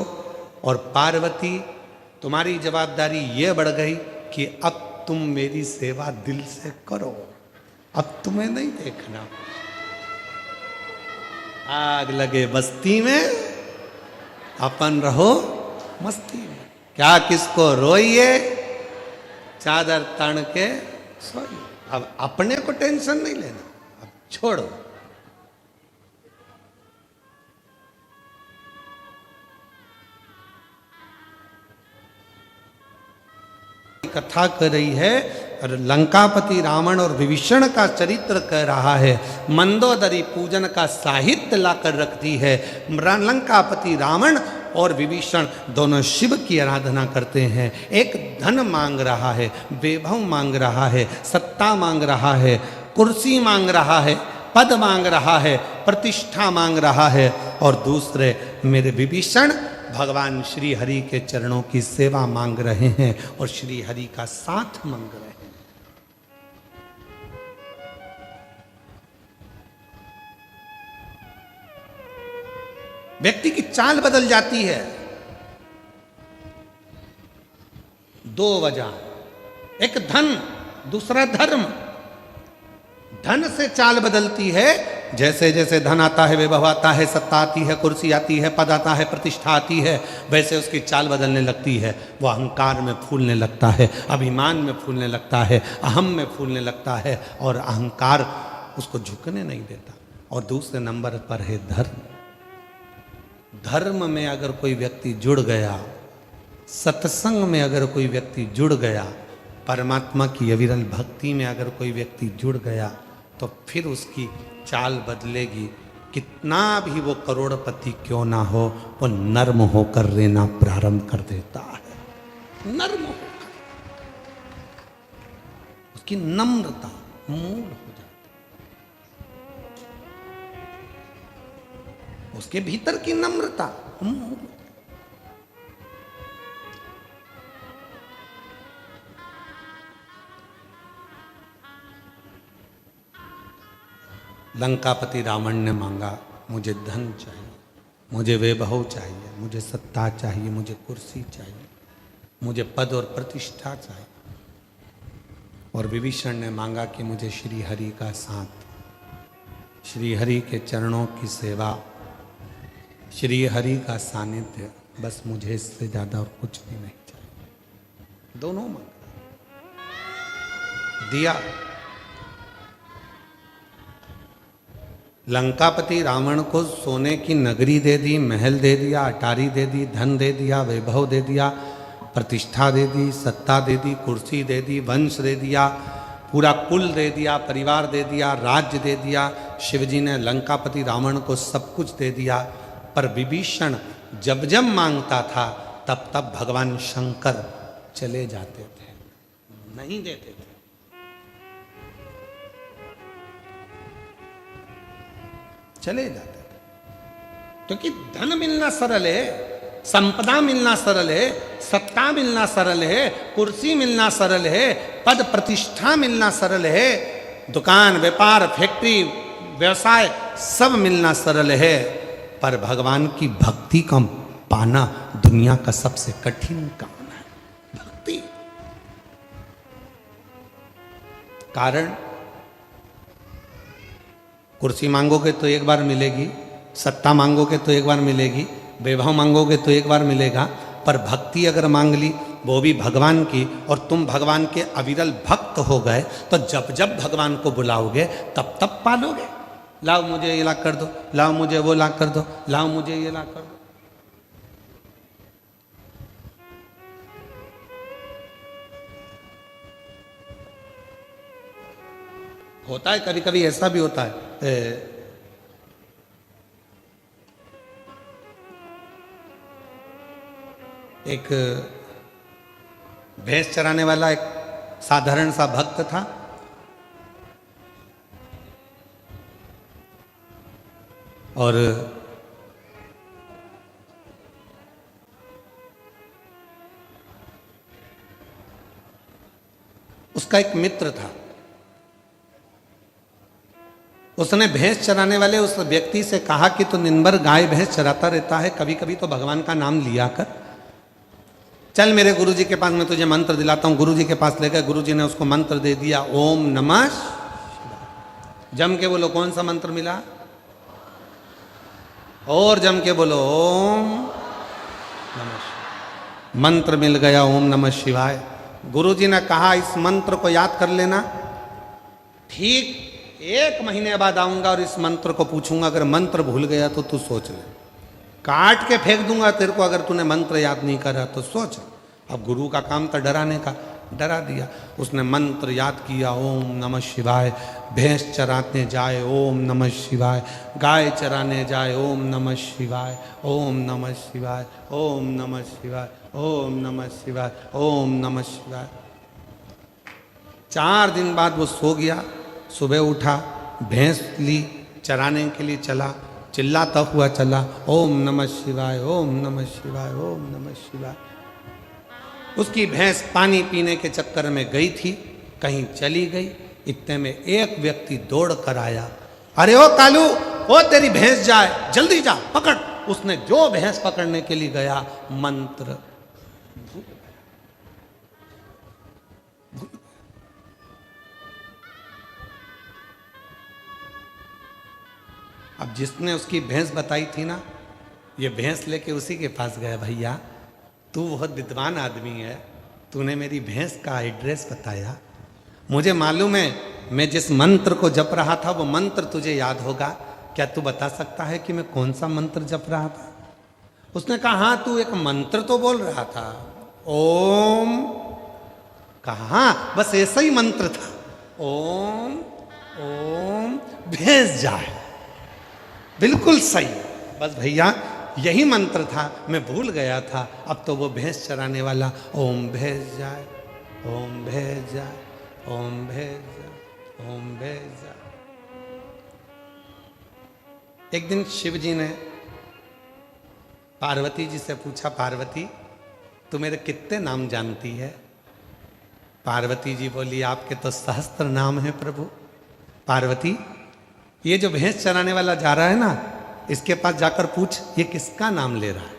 और पार्वती तुम्हारी जवाबदारी ये बढ़ गई कि अब तुम मेरी सेवा दिल से करो, अब तुम्हें नहीं देखना। आग लगे बस्ती में, अपन रहो मस्ती में। क्या किसको रोइए, चादर तन के सोइए। अब अपने को टेंशन नहीं लेना, अब छोड़ो। कथा कर रही है और लंकापति रावण और विभीषण का चरित्र कह रहा है। मंदोदरी पूजन का साहित्य लाकर रखती है। लंकापति रावण और विभीषण दोनों शिव की आराधना करते हैं। एक धन मांग रहा है, वैभव मांग रहा है, सत्ता मांग रहा है, कुर्सी मांग रहा है, पद मांग रहा है, प्रतिष्ठा मांग रहा है। और दूसरे मेरे विभीषण भगवान श्री हरि के चरणों की सेवा मांग रहे हैं और श्री हरि का साथ मांग रहे हैं। व्यक्ति की चाल बदल जाती है। दो वजह, एक धन, दूसरा धर्म। धन से चाल बदलती है। जैसे जैसे धन आता है, वैभव आता है, सत्ता आती है, कुर्सी आती है, पद आता है, प्रतिष्ठा आती है, वैसे उसकी चाल बदलने लगती है। वो अहंकार में फूलने लगता है, अभिमान में फूलने लगता है, अहम में फूलने लगता है और अहंकार उसको झुकने नहीं देता। और दूसरे नंबर पर है धर्म। धर्म में अगर कोई व्यक्ति जुड़ गया, सत्संग में अगर कोई व्यक्ति जुड़ गया, परमात्मा की अविरल भक्ति में अगर कोई व्यक्ति जुड़ गया, तो फिर उसकी चाल बदलेगी। कितना भी वो करोड़पति क्यों ना हो, वो नर्म होकर रहना प्रारंभ कर देता है। नर्म होकर, उसकी नम्रता मूल हो जाती है। उसके भीतर की नम्रता मूल। लंकापति रावण ने मांगा, मुझे धन चाहिए, मुझे वैभव चाहिए, मुझे सत्ता चाहिए, मुझे कुर्सी चाहिए, मुझे पद और प्रतिष्ठा चाहिए। और विभीषण ने मांगा कि मुझे श्री हरि का साथ, श्री हरि के चरणों की सेवा, श्री हरि का सानिध्य, बस मुझे इससे ज्यादा और कुछ भी नहीं चाहिए। दोनों मांगा, दिया। लंकापति रावण को सोने की नगरी दे दी, महल दे दिया, अटारी दे दी, धन दे दिया, वैभव दे दिया, प्रतिष्ठा दे दी, सत्ता दे दी, कुर्सी दे दी, वंश दे दिया, पूरा कुल दे दिया, परिवार दे दिया, राज्य दे दिया। शिवजी ने लंकापति रावण को सब कुछ दे दिया। पर विभीषण जब जब मांगता था, तब तब भगवान शंकर चले जाते थे, नहीं देते थे। चले जाते थे। क्योंकि धन मिलना सरल है, संपदा मिलना सरल है, सत्ता मिलना सरल है, कुर्सी मिलना सरल है, पद प्रतिष्ठा मिलना सरल है, दुकान, व्यापार, फैक्ट्री, व्यवसाय सब मिलना सरल है। पर भगवान की भक्ति का पाना दुनिया का सबसे कठिन काम है। भक्ति कारण, कुर्सी मांगोगे तो एक बार मिलेगी, सत्ता मांगोगे तो एक बार मिलेगी, वैभव मांगोगे तो एक बार मिलेगा। पर भक्ति अगर मांग ली, वो भी भगवान की, और तुम भगवान के अविरल भक्त हो गए, तो जब जब भगवान को बुलाओगे तब तब पालोगे। लाओ मुझे ये ला कर दो, लाओ मुझे वो ला कर दो, लाओ मुझे ये ला कर दो। होता है, कभी कभी ऐसा भी होता है। एक भैंस चराने वाला एक साधारण सा भक्त था। और उसका एक मित्र था। उसने भैंस चराने वाले उस व्यक्ति से कहा कि तू दिन भर गाय भैंस चराता रहता है, कभी कभी तो भगवान का नाम लिया कर। चल मेरे गुरुजी के पास, मैं तुझे मंत्र दिलाता हूं। गुरुजी के पास ले गए, गुरुजी ने उसको मंत्र दे दिया, ओम नमः शिवाय। जम के बोलो कौन सा मंत्र मिला, और जम के बोलो ओम नमः शिवाय। मंत्र मिल गया ओम नमः शिवाय। गुरुजी ने कहा इस मंत्र को याद कर लेना, ठीक 1 महीने बाद आऊंगा और इस मंत्र को पूछूंगा, अगर मंत्र भूल गया तो तू सोच ले, काट के फेंक दूंगा तेरे को, अगर तूने मंत्र याद नहीं करा तो सोच। अब गुरु का काम था डराने का, डरा दिया। उसने मंत्र याद किया, ओम नमः शिवाय। भैंस चराने जाए ओम नमः शिवाय, गाय चराने जाए ओम नमः शिवाय, ओम नमः शिवाय, ओम नमः शिवाय, ओम नमः शिवाय, ओम नमः शिवाय। 4 दिन बाद वो सो गया। सुबह उठा, भैंस ली, चराने के लिए चला, चिल्लाता हुआ चला, ओम नमः शिवाय, ओम नमः शिवाय, ओम नमः शिवाय। उसकी भैंस पानी पीने के चक्कर में गई थी, कहीं चली गई। इतने में एक व्यक्ति दौड़ कर आया, अरे ओ कालू, ओ तेरी भैंस जाए, जल्दी जा पकड़। उसने जो भैंस पकड़ने के लिए गया, मंत्र अब जिसने उसकी भैंस बताई थी ना, ये भैंस लेके उसी के पास गया, भैया तू बहुत विद्वान आदमी है, तूने मेरी भैंस का एड्रेस बताया, मुझे मालूम है मैं जिस मंत्र को जप रहा था वो मंत्र तुझे याद होगा, क्या तू बता सकता है कि मैं कौन सा मंत्र जप रहा था? उसने कहा हाँ तू एक मंत्र तो बोल रहा था, ओम। कहा हाँ बस ऐसा ही मंत्र था, ओम ओम भैंस जाए। बिल्कुल सही, बस भैया यही मंत्र था, मैं भूल गया था। अब तो वो भैंस चराने वाला ओम भैंस जाए, ओम भैंस जाए, ओम भैंस जाए, ओम भैंस जाए। एक दिन शिव जी ने पार्वती जी से पूछा, पार्वती तू मेरे कितने नाम जानती है? पार्वती जी बोली आपके तो सहस्त्र नाम है प्रभु। पार्वती ये जो भैंस चराने वाला जा रहा है ना, इसके पास जाकर पूछ ये किसका नाम ले रहा है।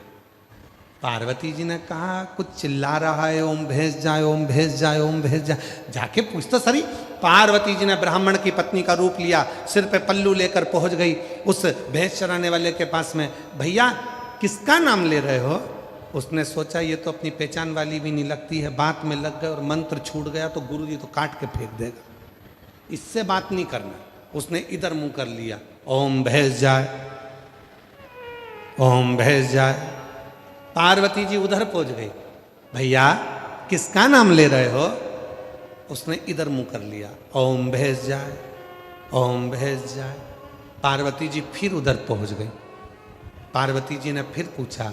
पार्वती जी ने कहा कुछ चिल्ला रहा है, ओम भैंस जाए, ओम भैंस जाए, ओम भैंस जाए। जाके पूछ तो सही। पार्वती जी ने ब्राह्मण की पत्नी का रूप लिया, सिर पे पल्लू लेकर पहुंच गई उस भैंस चराने वाले के पास में, भैया किसका नाम ले रहे हो? उसने सोचा ये तो अपनी पहचान वाली भी नहीं लगती है, बात में लग गए और मंत्र छूट गया तो गुरु जी तो काट के फेंक देगा, इससे बात नहीं करना। उसने इधर मुंह कर लिया, ओम भैंस जाए, ओम भैंस जाए। पार्वती जी उधर पहुंच गई, भैया किसका नाम ले रहे हो? उसने इधर मुंह कर लिया, ओम भैंस जाए, ओम भैंस जाए। पार्वती जी फिर उधर पहुंच गई। पार्वती जी ने फिर पूछा,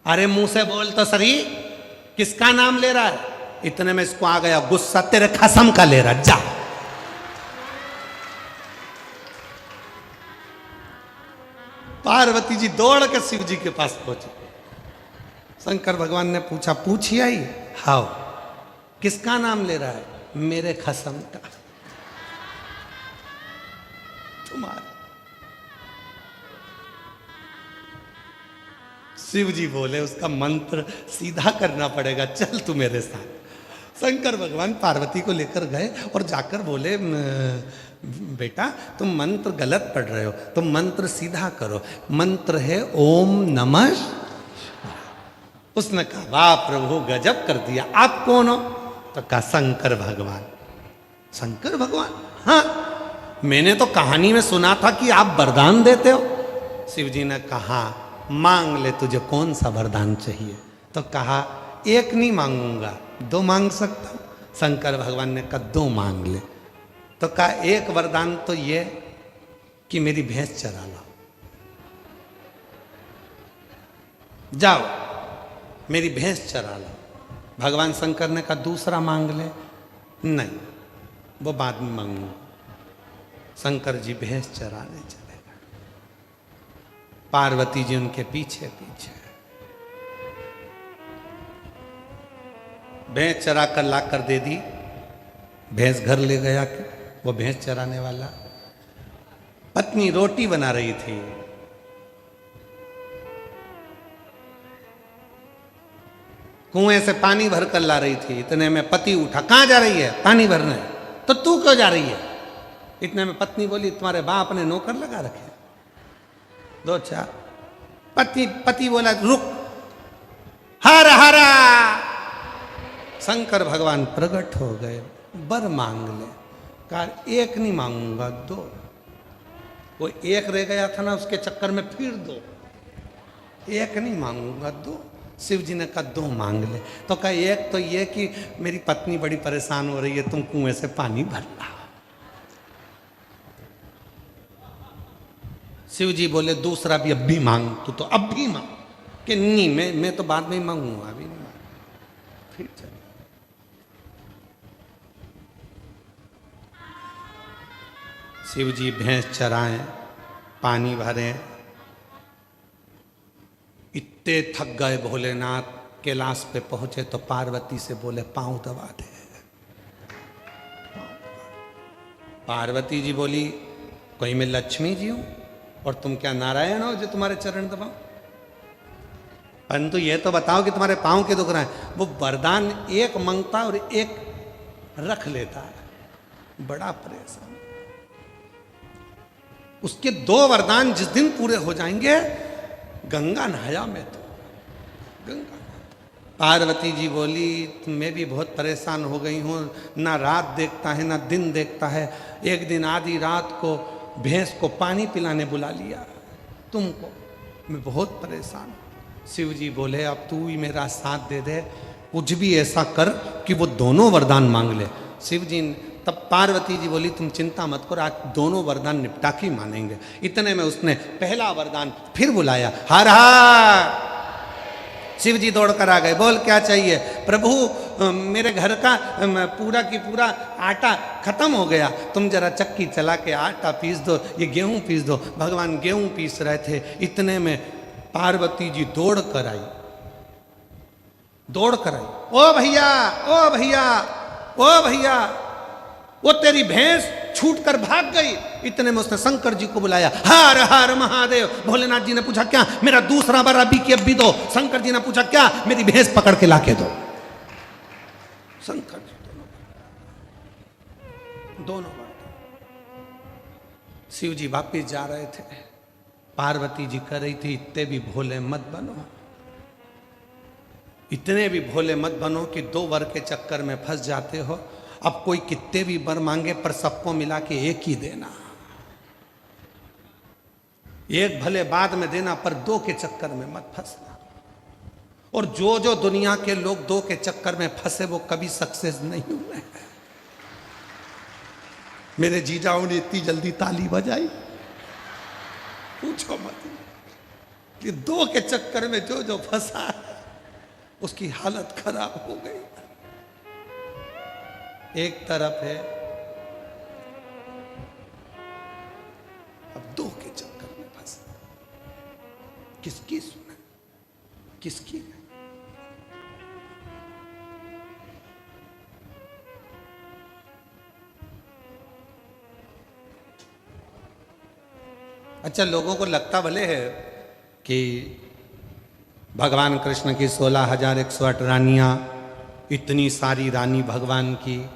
अरे मुंह से बोल तो सही, किसका नाम ले रहा है? इतने में इसको आ गया गुस्सा, तेरे कसम का ले रहा, जा। पार्वती जी दौड़ के शिव जी के पास पहुंची। शंकर भगवान ने पूछा, पूछिए ही, हाउ किसका नाम ले रहा है? मेरे कसम का, तुम्हारा। शिव जी बोले उसका मंत्र सीधा करना पड़ेगा, चल तू मेरे साथ। शंकर भगवान पार्वती को लेकर गए और जाकर बोले, बेटा तुम मंत्र गलत पढ़ रहे हो, तुम मंत्र सीधा करो, मंत्र है ओम नमः। उसने कहा वाह प्रभु गजब कर दिया, आप कौन हो? तो कहा शंकर भगवान। शंकर भगवान? हाँ, मैंने तो कहानी में सुना था कि आप वरदान देते हो। शिव जी ने कहा मांग ले, तुझे कौन सा वरदान चाहिए? तो कहा एक नहीं मांगूंगा, 2 मांग सकता हूं। शंकर भगवान ने कहा 2 मांग ले। तो कहा एक वरदान तो ये कि मेरी भैंस चरा लाओ, जाओ मेरी भैंस चरा लाओ। भगवान शंकर ने कहा दूसरा मांग ले। नहीं, वो बाद में मांगू। शंकर जी भैंस चराने चले गए, पार्वती जी उनके पीछे पीछे। भैंस चरा कर ला कर दे दी, भैंस घर ले गया। वो भैंस चराने वाला, पत्नी रोटी बना रही थी, कुएं से पानी भर कर ला रही थी। इतने में पति उठा, कहाँ जा रही है? पानी भरने। तो तू क्यों जा रही है? इतने में पत्नी बोली, तुम्हारे बाप ने नौकर लगा रखे दो चार। पति बोला, रुक, हर हरा। शंकर भगवान प्रकट हो गए, वर मांग ले। कहा एक नहीं मांगूंगा, दो। वो एक रह गया था ना, उसके चक्कर में फिर दो। एक नहीं मांगूंगा, दो। शिव जी ने कहा दो मांग ले। तो कहा एक तो ये कि मेरी पत्नी बड़ी परेशान हो रही है, तुम कुएं से पानी भर ला। शिव जी बोले दूसरा भी अब भी मांग, तू तो अब भी मांग। कि नहीं, मैं तो बाद में ही मांगूंगा, अभी नहीं मांग। फिर चल। शिव जी भैंस चराएं, पानी भरें। इतने थक गए भोलेनाथ, कैलाश पे पहुंचे तो पार्वती से बोले पांव दबा दे। पार्वती जी बोली, कोई मैं लक्ष्मी जी हूं और तुम क्या नारायण हो जो तुम्हारे चरण दबाओ? परंतु ये तो बताओ कि तुम्हारे पांव के दुख रहे हैं। वो वरदान एक मांगता और एक रख लेता है, बड़ा परेशान। उसके दो वरदान जिस दिन पूरे हो जाएंगे, गंगा नहाया मैं तो गंगा। पार्वती जी बोली, मैं भी बहुत परेशान हो गई हूँ, ना रात देखता है ना दिन देखता है। एक दिन आधी रात को भैंस को पानी पिलाने बुला लिया तुमको, मैं बहुत परेशान हूँ। शिव जी बोले, अब तू ही मेरा साथ दे दे, कुछ भी ऐसा कर कि वो दोनों वरदान मांग ले। शिव जी तब पार्वती जी बोली, तुम चिंता मत करो, आज दोनों वरदान निपटा के मानेंगे। इतने में उसने पहला वरदान फिर बुलाया, हर हर। शिव जी दौड़ कर आ गए, बोल क्या चाहिए? प्रभु मेरे घर का पूरा की पूरा आटा खत्म हो गया, तुम जरा चक्की चला के आटा पीस दो, ये गेहूं पीस दो। भगवान गेहूं पीस रहे थे। इतने में पार्वती जी दौड़ कर आई, ओ भैया, ओ भैया, ओ भैया, वो तेरी भैंस छूट कर भाग गई। इतने में उसने शंकर जी को बुलाया, हर हर महादेव। भोलेनाथ जी ने पूछा, क्या? मेरा दूसरा बार अभी की अभी दो। शंकर जी ने पूछा, क्या? मेरी भैंस पकड़ के लाके दो। शंकर जी दोनों बार। शिव जी वापिस जा रहे थे, पार्वती जी कर रही थी, इतने भी भोले मत बनो, इतने भी भोले मत बनो कि दो वर के चक्कर में फंस जाते हो। अब कोई कितने भी वर मांगे पर सबको मिला के एक ही देना, एक भले बाद में देना, पर दो के चक्कर में मत फंसना। और जो जो दुनिया के लोग दो के चक्कर में फंसे वो कभी सक्सेस नहीं हुए। मेरे जीजाओं ने इतनी जल्दी ताली बजाई, पूछो मत, कि दो के चक्कर में जो जो फंसा है उसकी हालत खराब हो गई। एक तरफ है अब दो के चक्कर में फंसा, किसकी सुना, किसकी नहीं। अच्छा, लोगों को लगता भले है कि भगवान कृष्ण की 16,108 रानियां, इतनी सारी रानी भगवान की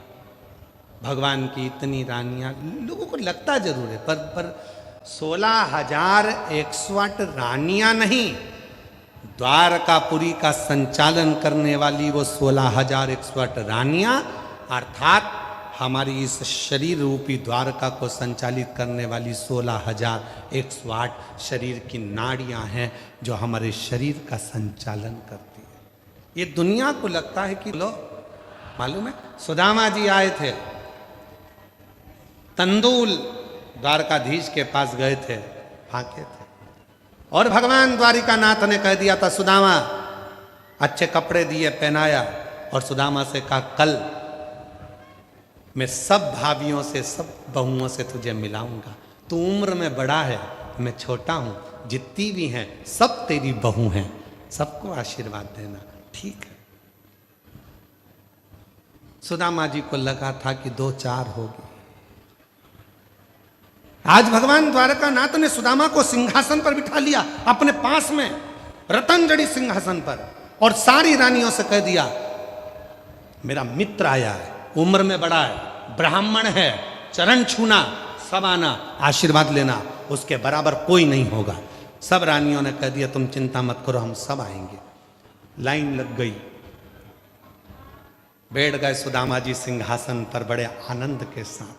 इतनी रानियां, लोगों को लगता जरूर है, पर 16,108 रानियां नहीं, द्वारकापुरी का संचालन करने वाली वो 16,108 रानियां, अर्थात हमारी इस शरीर रूपी द्वारका को संचालित करने वाली 16,108 शरीर की नाड़ियां हैं जो हमारे शरीर का संचालन करती है। ये दुनिया को लगता है कि लो, मालूम है, सुदामा जी आए थे, तंदूल द्वारकाधीश के पास गए थे, फाके थे, और भगवान द्वारिकानाथ ने कह दिया था, सुदामा, अच्छे कपड़े दिए, पहनाया, और सुदामा से कहा, कल मैं सब भाभियों से, सब बहुओं से तुझे मिलाऊंगा। तू उम्र में बड़ा है, मैं छोटा हूं, जितनी भी हैं सब तेरी बहू हैं, सबको आशीर्वाद देना। ठीक है। सुदामा जी को लगा था कि 2-4 होगी। आज भगवान द्वारकानाथ ने सुदामा को सिंहासन पर बिठा लिया, अपने पास में, रतनजड़ी सिंहासन पर, और सारी रानियों से कह दिया, मेरा मित्र आया है, उम्र में बड़ा है, ब्राह्मण है, चरण छूना, सब आना, आशीर्वाद लेना, उसके बराबर कोई नहीं होगा। सब रानियों ने कह दिया, तुम चिंता मत करो, हम सब आएंगे। लाइन लग गई, बैठ गए सुदामा जी सिंहासन पर बड़े आनंद के साथ,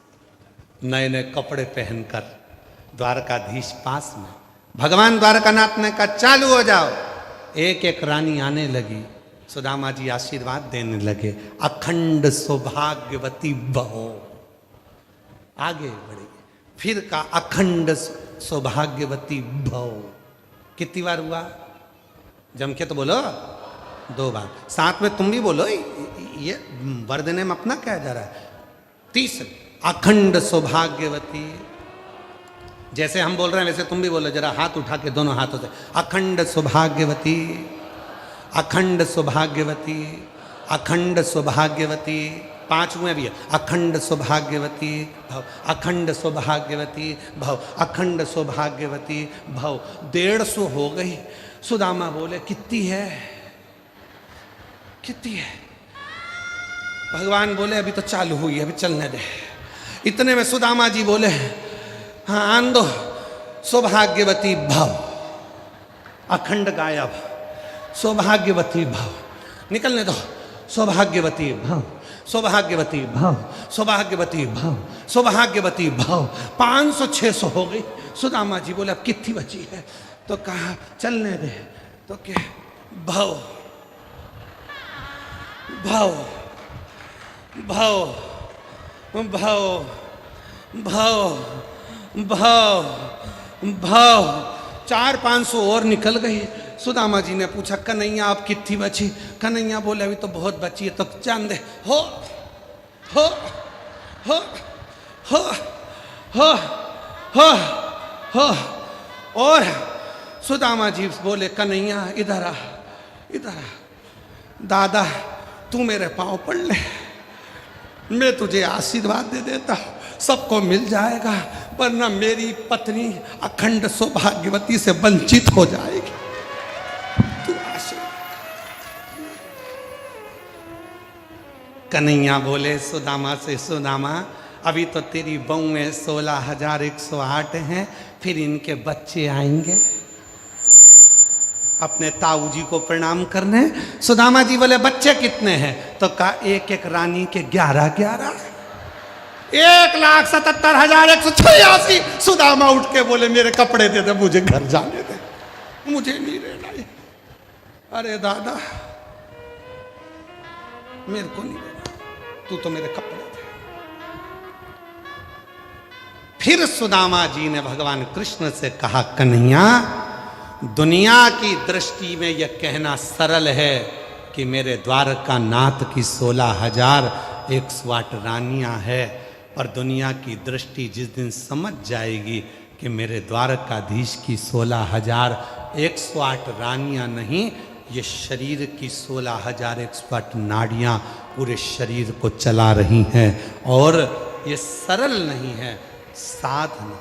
नए नए कपड़े पहनकर। द्वारकाधीश पास में, भगवान द्वारकानाथ ने कहा चालू हो जाओ। एक एक रानी आने लगी, सुदामा जी आशीर्वाद देने लगे, अखंड सौभाग्यवती बहो। आगे बढ़े, फिर का अखंड सौभाग्यवती भव। कितनी बार हुआ? जम के तो बोलो, 2 बार। साथ में तुम भी बोलो, ये वर्धने में अपना क्या जा रहा है? 30 अखंड सौभाग्यवती। जैसे हम बोल रहे हैं वैसे तुम भी बोलो, जरा हाथ उठा के दोनों हाथों से, अखंड सौभाग्यवती, अखंड सौभाग्यवती, अखंड सौभाग्यवती। 5वें भी है, अखंड सौभाग्यवती भव, अखंड सौभाग्यवती भव, अखंड सौभाग्यवती भव। 150 हो गई। सुदामा बोले कितनी है, कितनी है? भगवान बोले अभी तो चालू हुई है, अभी चलने दे। इतने में सुदामा जी बोले, हाँ आन दो, सौभाग्यवती भव। अखंड गायब, सौभाग्यवती भव, निकलने दो, सौभाग्यवती भव, सौभाग्यवती भव, सौभाग्यवती भव, सौभाग्यवती भव। 500-600 हो गई। सुदामा जी बोले अब कितनी बची है? तो कहा चलने दे। तो क्या? भव, भव, भव, भव, भव, भव, भव। 400-500 और निकल गई। सुदामा जी ने पूछा कन्हैया आप कितनी बची? कन्हैया बोले अभी तो बहुत बची है। तो जान दे, हो हो हो हो हो हो हो। और सुदामा जी बोले कन्हैया इधर आ, इधर आ। दादा तू मेरे पाँव पड़ ले, मैं तुझे आशीर्वाद दे देता हूँ, सबको मिल जाएगा, वरना मेरी पत्नी अखंड सौभाग्यवती से वंचित हो जाएगी। तू आशीर्वाद। कन्हैया बोले सुदामा से, सुदामा अभी तो तेरी बहू में 16,108 हैं, फिर इनके बच्चे आएंगे अपने ताऊ जी को प्रणाम करने। सुदामा जी बोले बच्चे कितने हैं? तो कहा एक एक रानी के 11-11। 1,77,186। सुदामा उठ के बोले मेरे कपड़े दे दे, मुझे घर जाने दे, मुझे नहीं रहना है। अरे दादा मेरे को नहीं देना, तू तो मेरे कपड़े दे। फिर सुदामा जी ने भगवान कृष्ण से कहा कन्हैया दुनिया की दृष्टि में यह कहना सरल है कि मेरे द्वारकानाथ की 16,108 रानियां हैं, पर दुनिया की दृष्टि जिस दिन समझ जाएगी कि मेरे द्वारकाधीश की 16,108 रानियां नहीं, ये शरीर की 16,108 नाड़ियां पूरे शरीर को चला रही हैं। और ये सरल नहीं है साधना,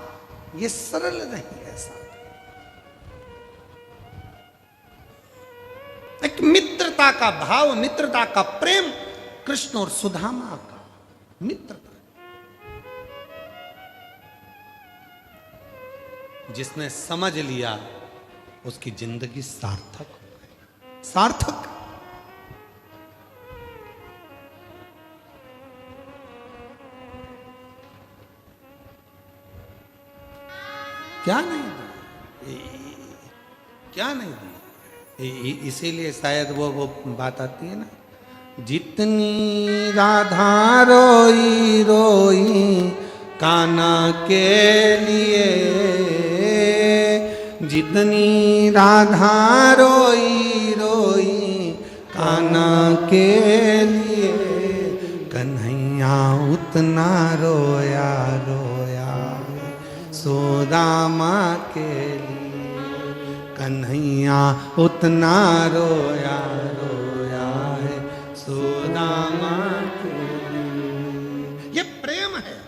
ये सरल नहीं है साधना। एक मित्रता का भाव, मित्रता का प्रेम, कृष्ण और सुदामा का मित्रता, जिसने समझ लिया उसकी जिंदगी सार्थक हो गई, सार्थक। क्या नहीं दिया, क्या नहीं दिया। इसीलिए शायद वो बात आती है ना, जितनी राधा रोई रोई कान्हा के लिए, जितनी राधा रोई रोई कान्हा के लिए, कन्हैया उतना रोया रोया सुदामा के लिए, कन्हैया उतना रोया रोया है सुदामा के लिए। ये प्रेम है,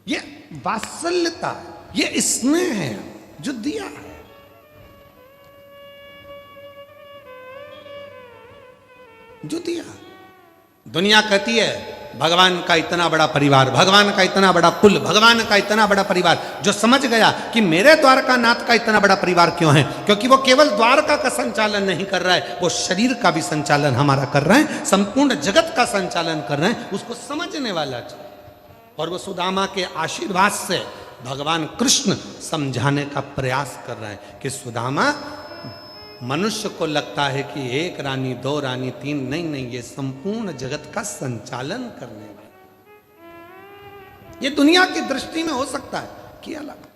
ये वात्सल्यता, ये स्नेह है जो दिया है। जो दिया। दुनिया कहती है भगवान का इतना बड़ा परिवार, भगवान का इतना बड़ा कुल, भगवान का इतना बड़ा परिवार। जो समझ गया कि मेरे द्वारकानाथ का इतना बड़ा परिवार क्यों है, क्योंकि वो केवल द्वारका का संचालन नहीं कर रहा है, वो शरीर का भी संचालन हमारा कर रहे हैं, संपूर्ण जगत का संचालन कर रहे हैं, उसको समझने वाला चाहिए। और वो सुदामा के आशीर्वाद से भगवान कृष्ण समझाने का प्रयास कर रहे हैं कि सुदामा, मनुष्य को लगता है कि एक रानी, दो रानी, तीन, नहीं, ये संपूर्ण जगत का संचालन करने वाला, ये दुनिया की दृष्टि में हो सकता है कि अलग।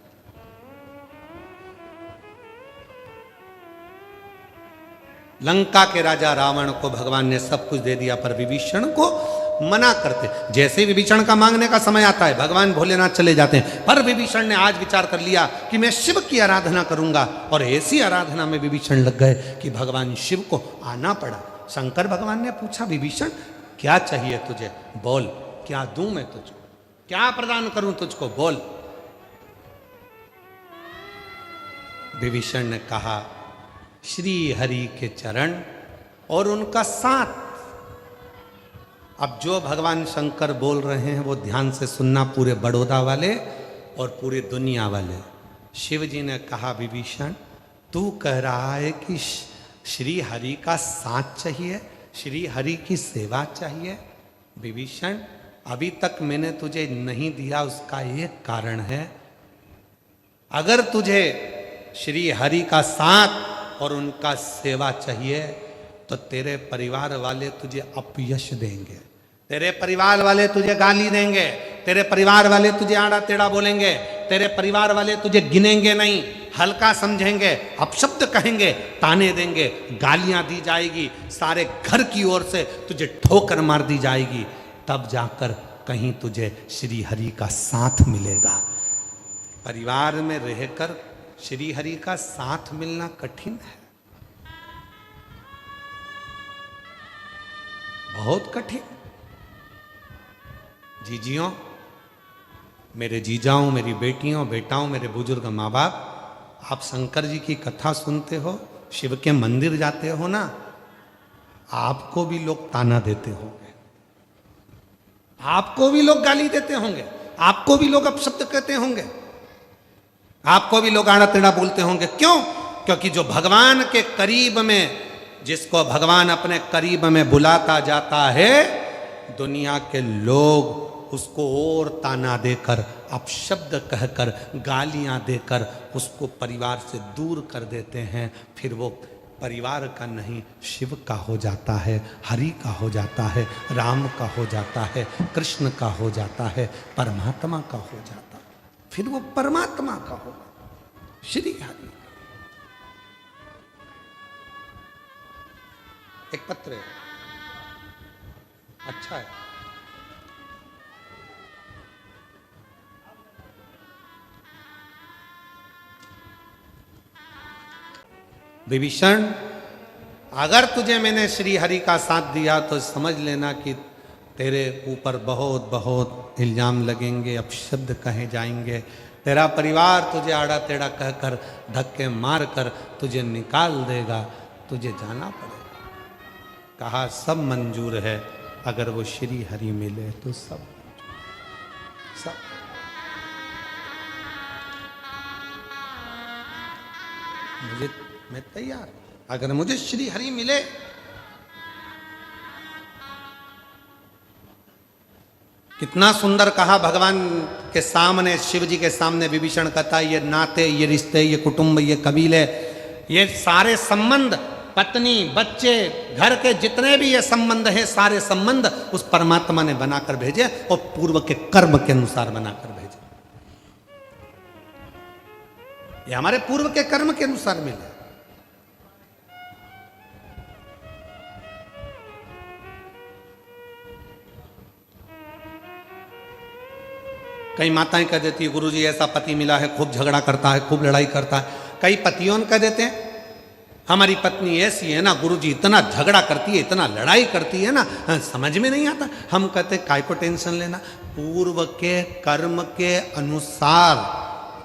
लंका के राजा रावण को भगवान ने सब कुछ दे दिया, पर विभीषण को मना करते। जैसे विभीषण का मांगने का समय आता है भगवान भोलेनाथ चले जाते हैं, पर विभीषण ने आज विचार कर लिया कि मैं शिव की आराधना करूंगा, और ऐसी आराधना में विभीषण लग गए कि भगवान शिव को आना पड़ा। शंकर भगवान ने पूछा, विभीषण क्या चाहिए तुझे, बोल, क्या दूं मैं तुझको, क्या प्रदान करूं तुझको, बोल। विभीषण ने कहा, श्री हरि के चरण और उनका साथ। अब जो भगवान शंकर बोल रहे हैं वो ध्यान से सुनना, पूरे बड़ौदा वाले और पूरी दुनिया वाले। शिव जी ने कहा, विभीषण तू कह रहा है कि श्री हरि का साथ चाहिए, श्री हरि की सेवा चाहिए। विभीषण, अभी तक मैंने तुझे नहीं दिया, उसका एक कारण है। अगर तुझे श्री हरि का साथ और उनका सेवा चाहिए तो तेरे परिवार वाले तुझे अपयश देंगे, तेरे परिवार वाले तुझे गाली देंगे, तेरे परिवार वाले तुझे आड़ा टेढ़ा बोलेंगे, तेरे परिवार वाले तुझे गिनेंगे नहीं, हल्का समझेंगे, अपशब्द कहेंगे, ताने देंगे, गालियां दी जाएगी, सारे घर की ओर से तुझे ठोकर मार दी जाएगी, तब जाकर कहीं तुझे श्री हरि का साथ मिलेगा। परिवार में रहकर श्री हरि का साथ मिलना कठिन है, बहुत कठिन। जीजियों, मेरे जीजाओं, मेरी बेटियों, बेटाओं, मेरे बुजुर्ग माँ बाप, आप शंकर जी की कथा सुनते हो, शिव के मंदिर जाते हो ना, आपको भी लोग ताना देते होंगे, आपको भी लोग गाली देते होंगे, आपको भी लोग अपशब्द कहते होंगे, आपको भी लोग आड़ा टेढ़ा बोलते होंगे। क्यों? क्योंकि जो भगवान के करीब में, जिसको भगवान अपने करीब में बुलाता जाता है, दुनिया के लोग उसको और ताना देकर, अपशब्द कहकर, गालियां देकर उसको परिवार से दूर कर देते हैं। फिर वो परिवार का नहीं, शिव का हो जाता है, हरि का हो जाता है, राम का हो जाता है, कृष्ण का हो जाता है, परमात्मा का हो जाता है। फिर वो परमात्मा का होगा, श्री हरि। एक पत्र है, अच्छा है। विभीषण, अगर तुझे मैंने श्री हरि का साथ दिया तो समझ लेना कि तेरे ऊपर बहुत बहुत इल्जाम लगेंगे, अपशब्द कहे जाएंगे, तेरा परिवार तुझे आड़ा टेढ़ा कहकर, धक्के मार कर तुझे निकाल देगा, तुझे जाना पड़ेगा। कहा, सब मंजूर है, अगर वो श्री हरि मिले तो सब। मैं तैयार, अगर मुझे श्री हरि मिले। कितना सुंदर कहा भगवान के सामने, शिव जी के सामने विभीषण कहता, ये नाते, ये रिश्ते, ये कुटुंब, ये कबीले, ये सारे संबंध, पत्नी, बच्चे, घर के जितने भी ये संबंध हैं, सारे संबंध उस परमात्मा ने बनाकर भेजे और पूर्व के कर्म के अनुसार बनाकर भेजे। ये हमारे पूर्व के कर्म के अनुसार मिले। कई माताएं कह देती है, गुरुजी ऐसा पति मिला है, खूब झगड़ा करता है, खूब लड़ाई करता है। कई पतियों कह देते हैं, हमारी पत्नी ऐसी है ना गुरुजी, इतना झगड़ा करती है, इतना लड़ाई करती है ना, समझ में नहीं आता। हम कहते काय को टेंशन लेना, पूर्व के कर्म के अनुसार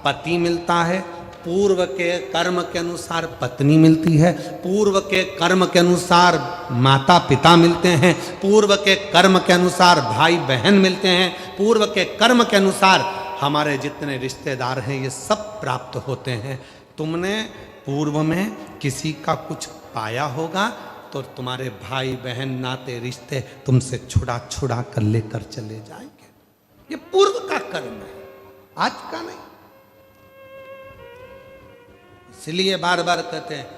पति मिलता है, पूर्व के कर्म के अनुसार पत्नी मिलती है, पूर्व के कर्म के अनुसार माता पिता मिलते हैं, पूर्व के कर्म के अनुसार भाई बहन मिलते हैं, पूर्व के कर्म के अनुसार हमारे जितने रिश्तेदार हैं ये सब प्राप्त होते हैं। तुमने पूर्व में किसी का कुछ पाया होगा तो तुम्हारे भाई बहन नाते रिश्ते तुमसे छुड़ा छुड़ा कर लेकर चले जाएंगे। ये पूर्व का कर्म है, आज का नहीं। इसलिए बार बार कहते हैं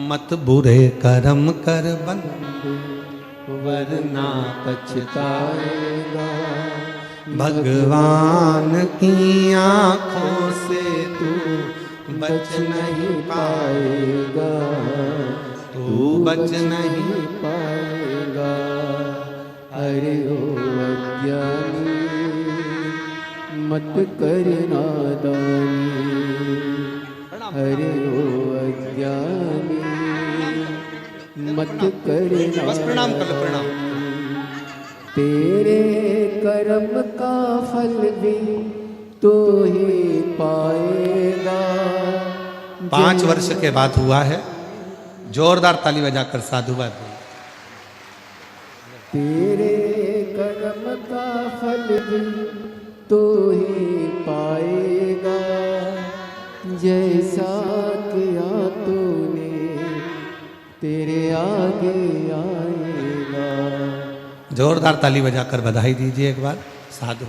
मत बुरे कर्म कर बंधु वरना पछताएगा, भगवान की आंखों से तू बच नहीं पाएगा, तू बच नहीं पाएगा। अरे ओ अज्ञानी मत कर नादानी, अरे ओ अज्ञानी मत कर नादानी। बस प्रणाम कर लो, प्रणाम। तेरे कर्म का फल भी तो ही पाएगा। 5 वर्ष के बाद हुआ है, जोरदार ताली बजाकर साधुवाद दो। तेरे कर्म का फल भी तो ही पाएगा, जैसा किया तूने तेरे आगे आएगा। जोरदार ताली बजाकर बधाई दीजिए एक बार साधु।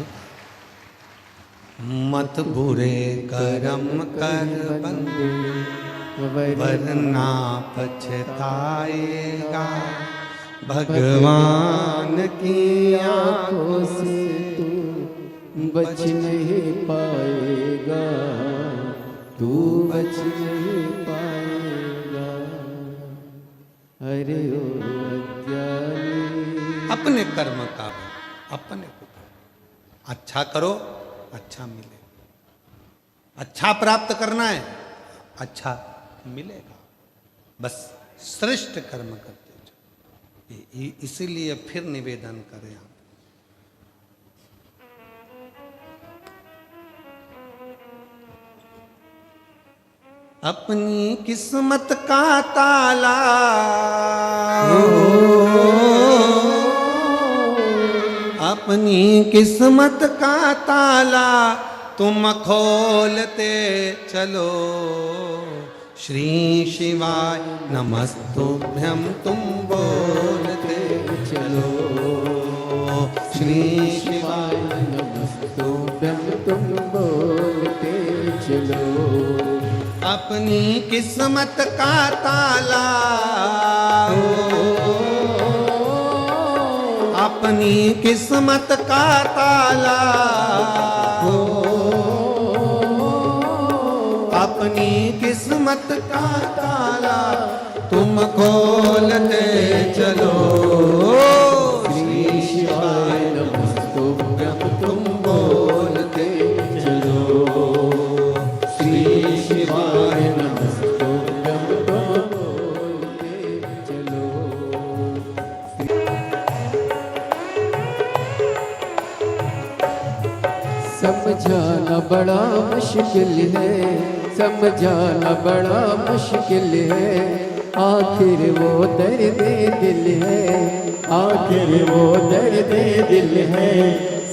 मत बुरे कर्म कर बंधु वरना पछताएगा, भगवान की आंखों से तू बच नहीं पाएगा, तू बच नहीं पाएगा। अरे ओ अज्ञानी अपने कर्म का अपने को अच्छा करो, अच्छा मिले। अच्छा प्राप्त करना है, अच्छा मिलेगा। बस श्रेष्ठ कर्म करते जाओ। इसीलिए फिर निवेदन करें आप, अपनी किस्मत का ताला अपनी किस्मत का ताला तुम खोलते चलो, श्री शिवाय नमस्तुभ्यं तुम बोलते चलो, श्री शिवाय नमस्तुभ्यं तुम बोलते चलो। अपनी किस्मत का ताला अपनी किस्मत का ताला अपनी किस्मत का ताला तुम खोलते चलो, श्री शिवाय नमस्तुभ्यं तुम बोलते चलो, श्री शिवाय नमस्तुभ्यं तुम बोलते चलो। समझाना बड़ा मुश्किल है, समझाना बड़ा मुश्किल है, आखिर वो दर्द दिल है, आखिर वो दर्द दिल है।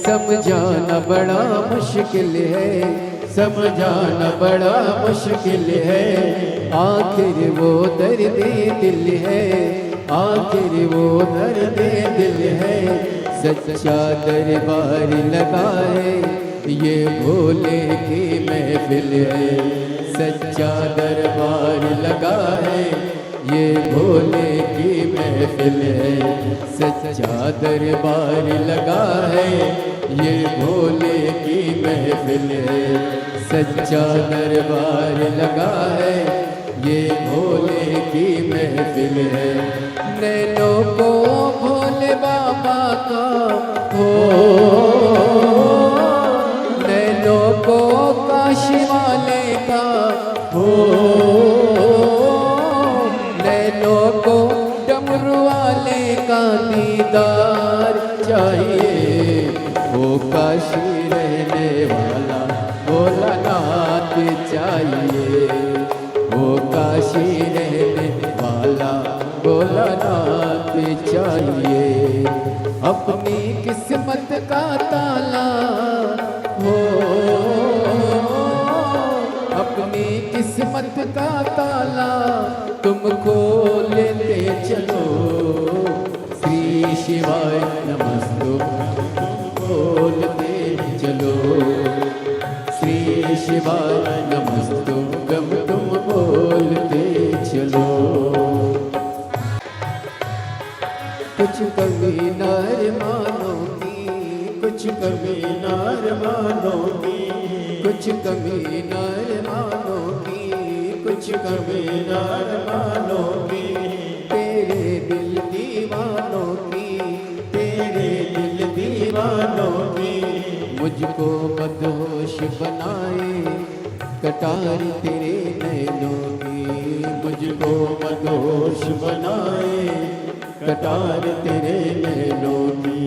समझाना बड़ा मुश्किल है, समझाना बड़ा मुश्किल है, आखिर वो दर्द दिल है, आखिर वो दर्द दिल है। सच्चा दरबार लगा है, ये भोले की महफिल है, सच्चा दरबार लगा है, ये भोले की महफिल है, सच्चा दरबार लगा है, ये भोले की महफिल है, सच्चा दरबार लगा है, ये भोले की महफिल है। नैनों को भोले बाबा का हो, नैनों को काशी वाले का हो, नैनों को डमरू वाले का दीदार चाहिए, वो काशी रहने वाला भोलानाथ चाहिए। काशी रहने वाला भोलानाथ चाहिए। अपनी किस्मत का ताला हो, अपनी किस्मत का ताला तुम खोलते चलो। श्री शिवाय नमस्तुभ्यं बोलते चलो। श्री शिवाय नमस्तुभ्यं तुम बोलते चलो। कुछ कमी नार मानो की, कुछ कमी नार मानो की, कुछ कमी नार मानो की, कुछ कमी नार मानो की। तेरे दिल दीवानों की, तेरे दिल दीवानों की। मुझको बदहोश बनाए कटार तेरे नैनों की। मुझको बदहोश बनाए कटार तेरे नैनों की।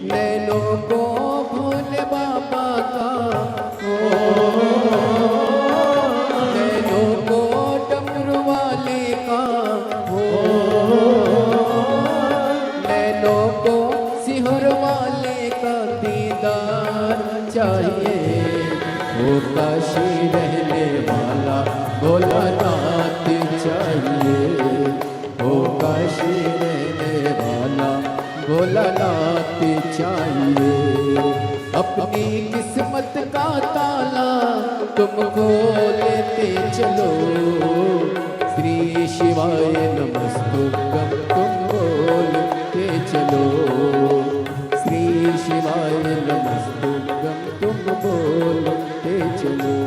नैनों को भोले बाबा का हो, नैनों को डमरू वाले का हो, नैनों को सिहर वाले का दीदार चाहिए। वो काशी रहने वाला भोलानाथ चाहिए। वो काशी रहने वाला भोलानाथ चाहिए। अपनी किस्मत का ताला तुम खोलते चलो। श्री शिवाय नमस्तुभ्यं तुम बोलते चलो। श्री शिवाय नमस्तुभ्यं तुम बोलते चलो।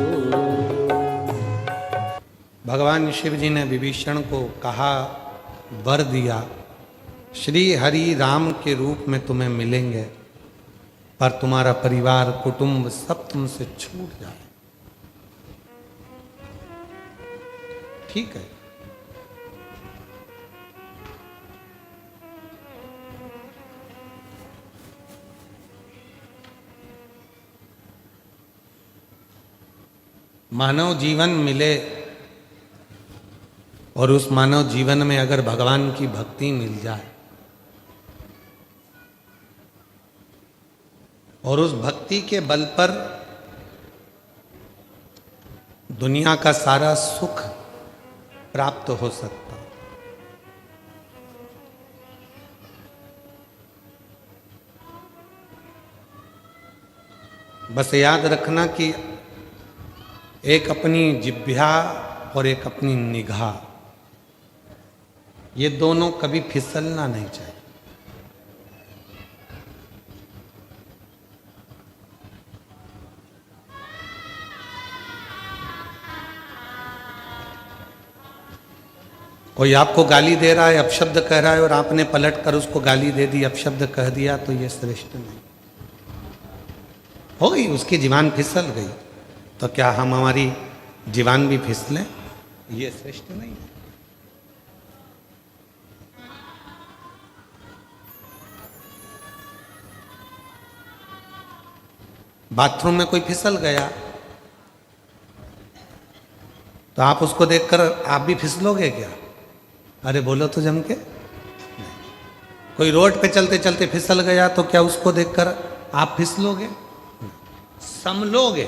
भगवान शिव जी ने विभीषण को कहा, वर दिया, श्री हरि राम के रूप में तुम्हें मिलेंगे, पर तुम्हारा परिवार कुटुंब सब तुमसे छूट जाए। ठीक है, मानव जीवन मिले और उस मानव जीवन में अगर भगवान की भक्ति मिल जाए और उस भक्ति के बल पर दुनिया का सारा सुख प्राप्त हो सकता। बस याद रखना कि एक अपनी जिह्वा और एक अपनी निगाह, ये दोनों कभी फिसलना नहीं चाहिए। कोई आपको गाली दे रहा है, अपशब्द कह रहा है और आपने पलट कर उसको गाली दे दी, अपशब्द कह दिया, तो ये श्रेष्ठ नहीं हो गई। उसकी जीवान फिसल गई, तो क्या हम हमारी जीवान भी फिसलें? ये श्रेष्ठ नहीं है। बाथरूम में कोई फिसल गया तो आप उसको देखकर आप भी फिसलोगे क्या? अरे बोलो तो जम के। कोई रोड पे चलते चलते फिसल गया तो क्या उसको देखकर आप फिसलोगे? संभलोगे।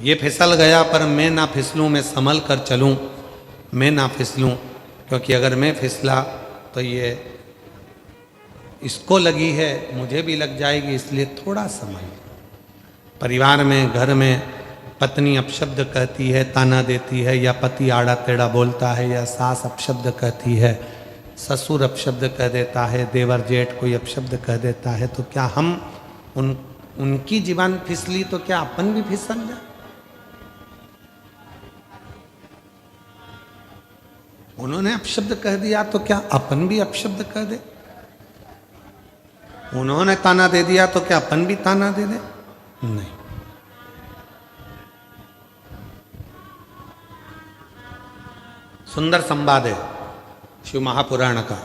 ये फिसल गया पर मैं ना फिसलूं, मैं संभल कर चलूं, मैं ना फिसलूं, क्योंकि अगर मैं फिसला तो ये इसको लगी है, मुझे भी लग जाएगी, इसलिए थोड़ा संभल। परिवार में, घर में पत्नी अपशब्द कहती है, ताना देती है, या पति आड़ा टेढ़ा बोलता है, या सास अपशब्द कहती है, ससुर अपशब्द कह देता है, देवर जेठ कोई अपशब्द कह देता है, तो क्या हम उनकी जीवान फिसली तो क्या अपन भी फिसल जाए? उन्होंने अपशब्द कह दिया तो क्या अपन भी अपशब्द कह दे? उन्होंने ताना दे दिया तो क्या अपन भी ताना दे दे? नहीं। सुंदर संवाद है शिव महापुराण का,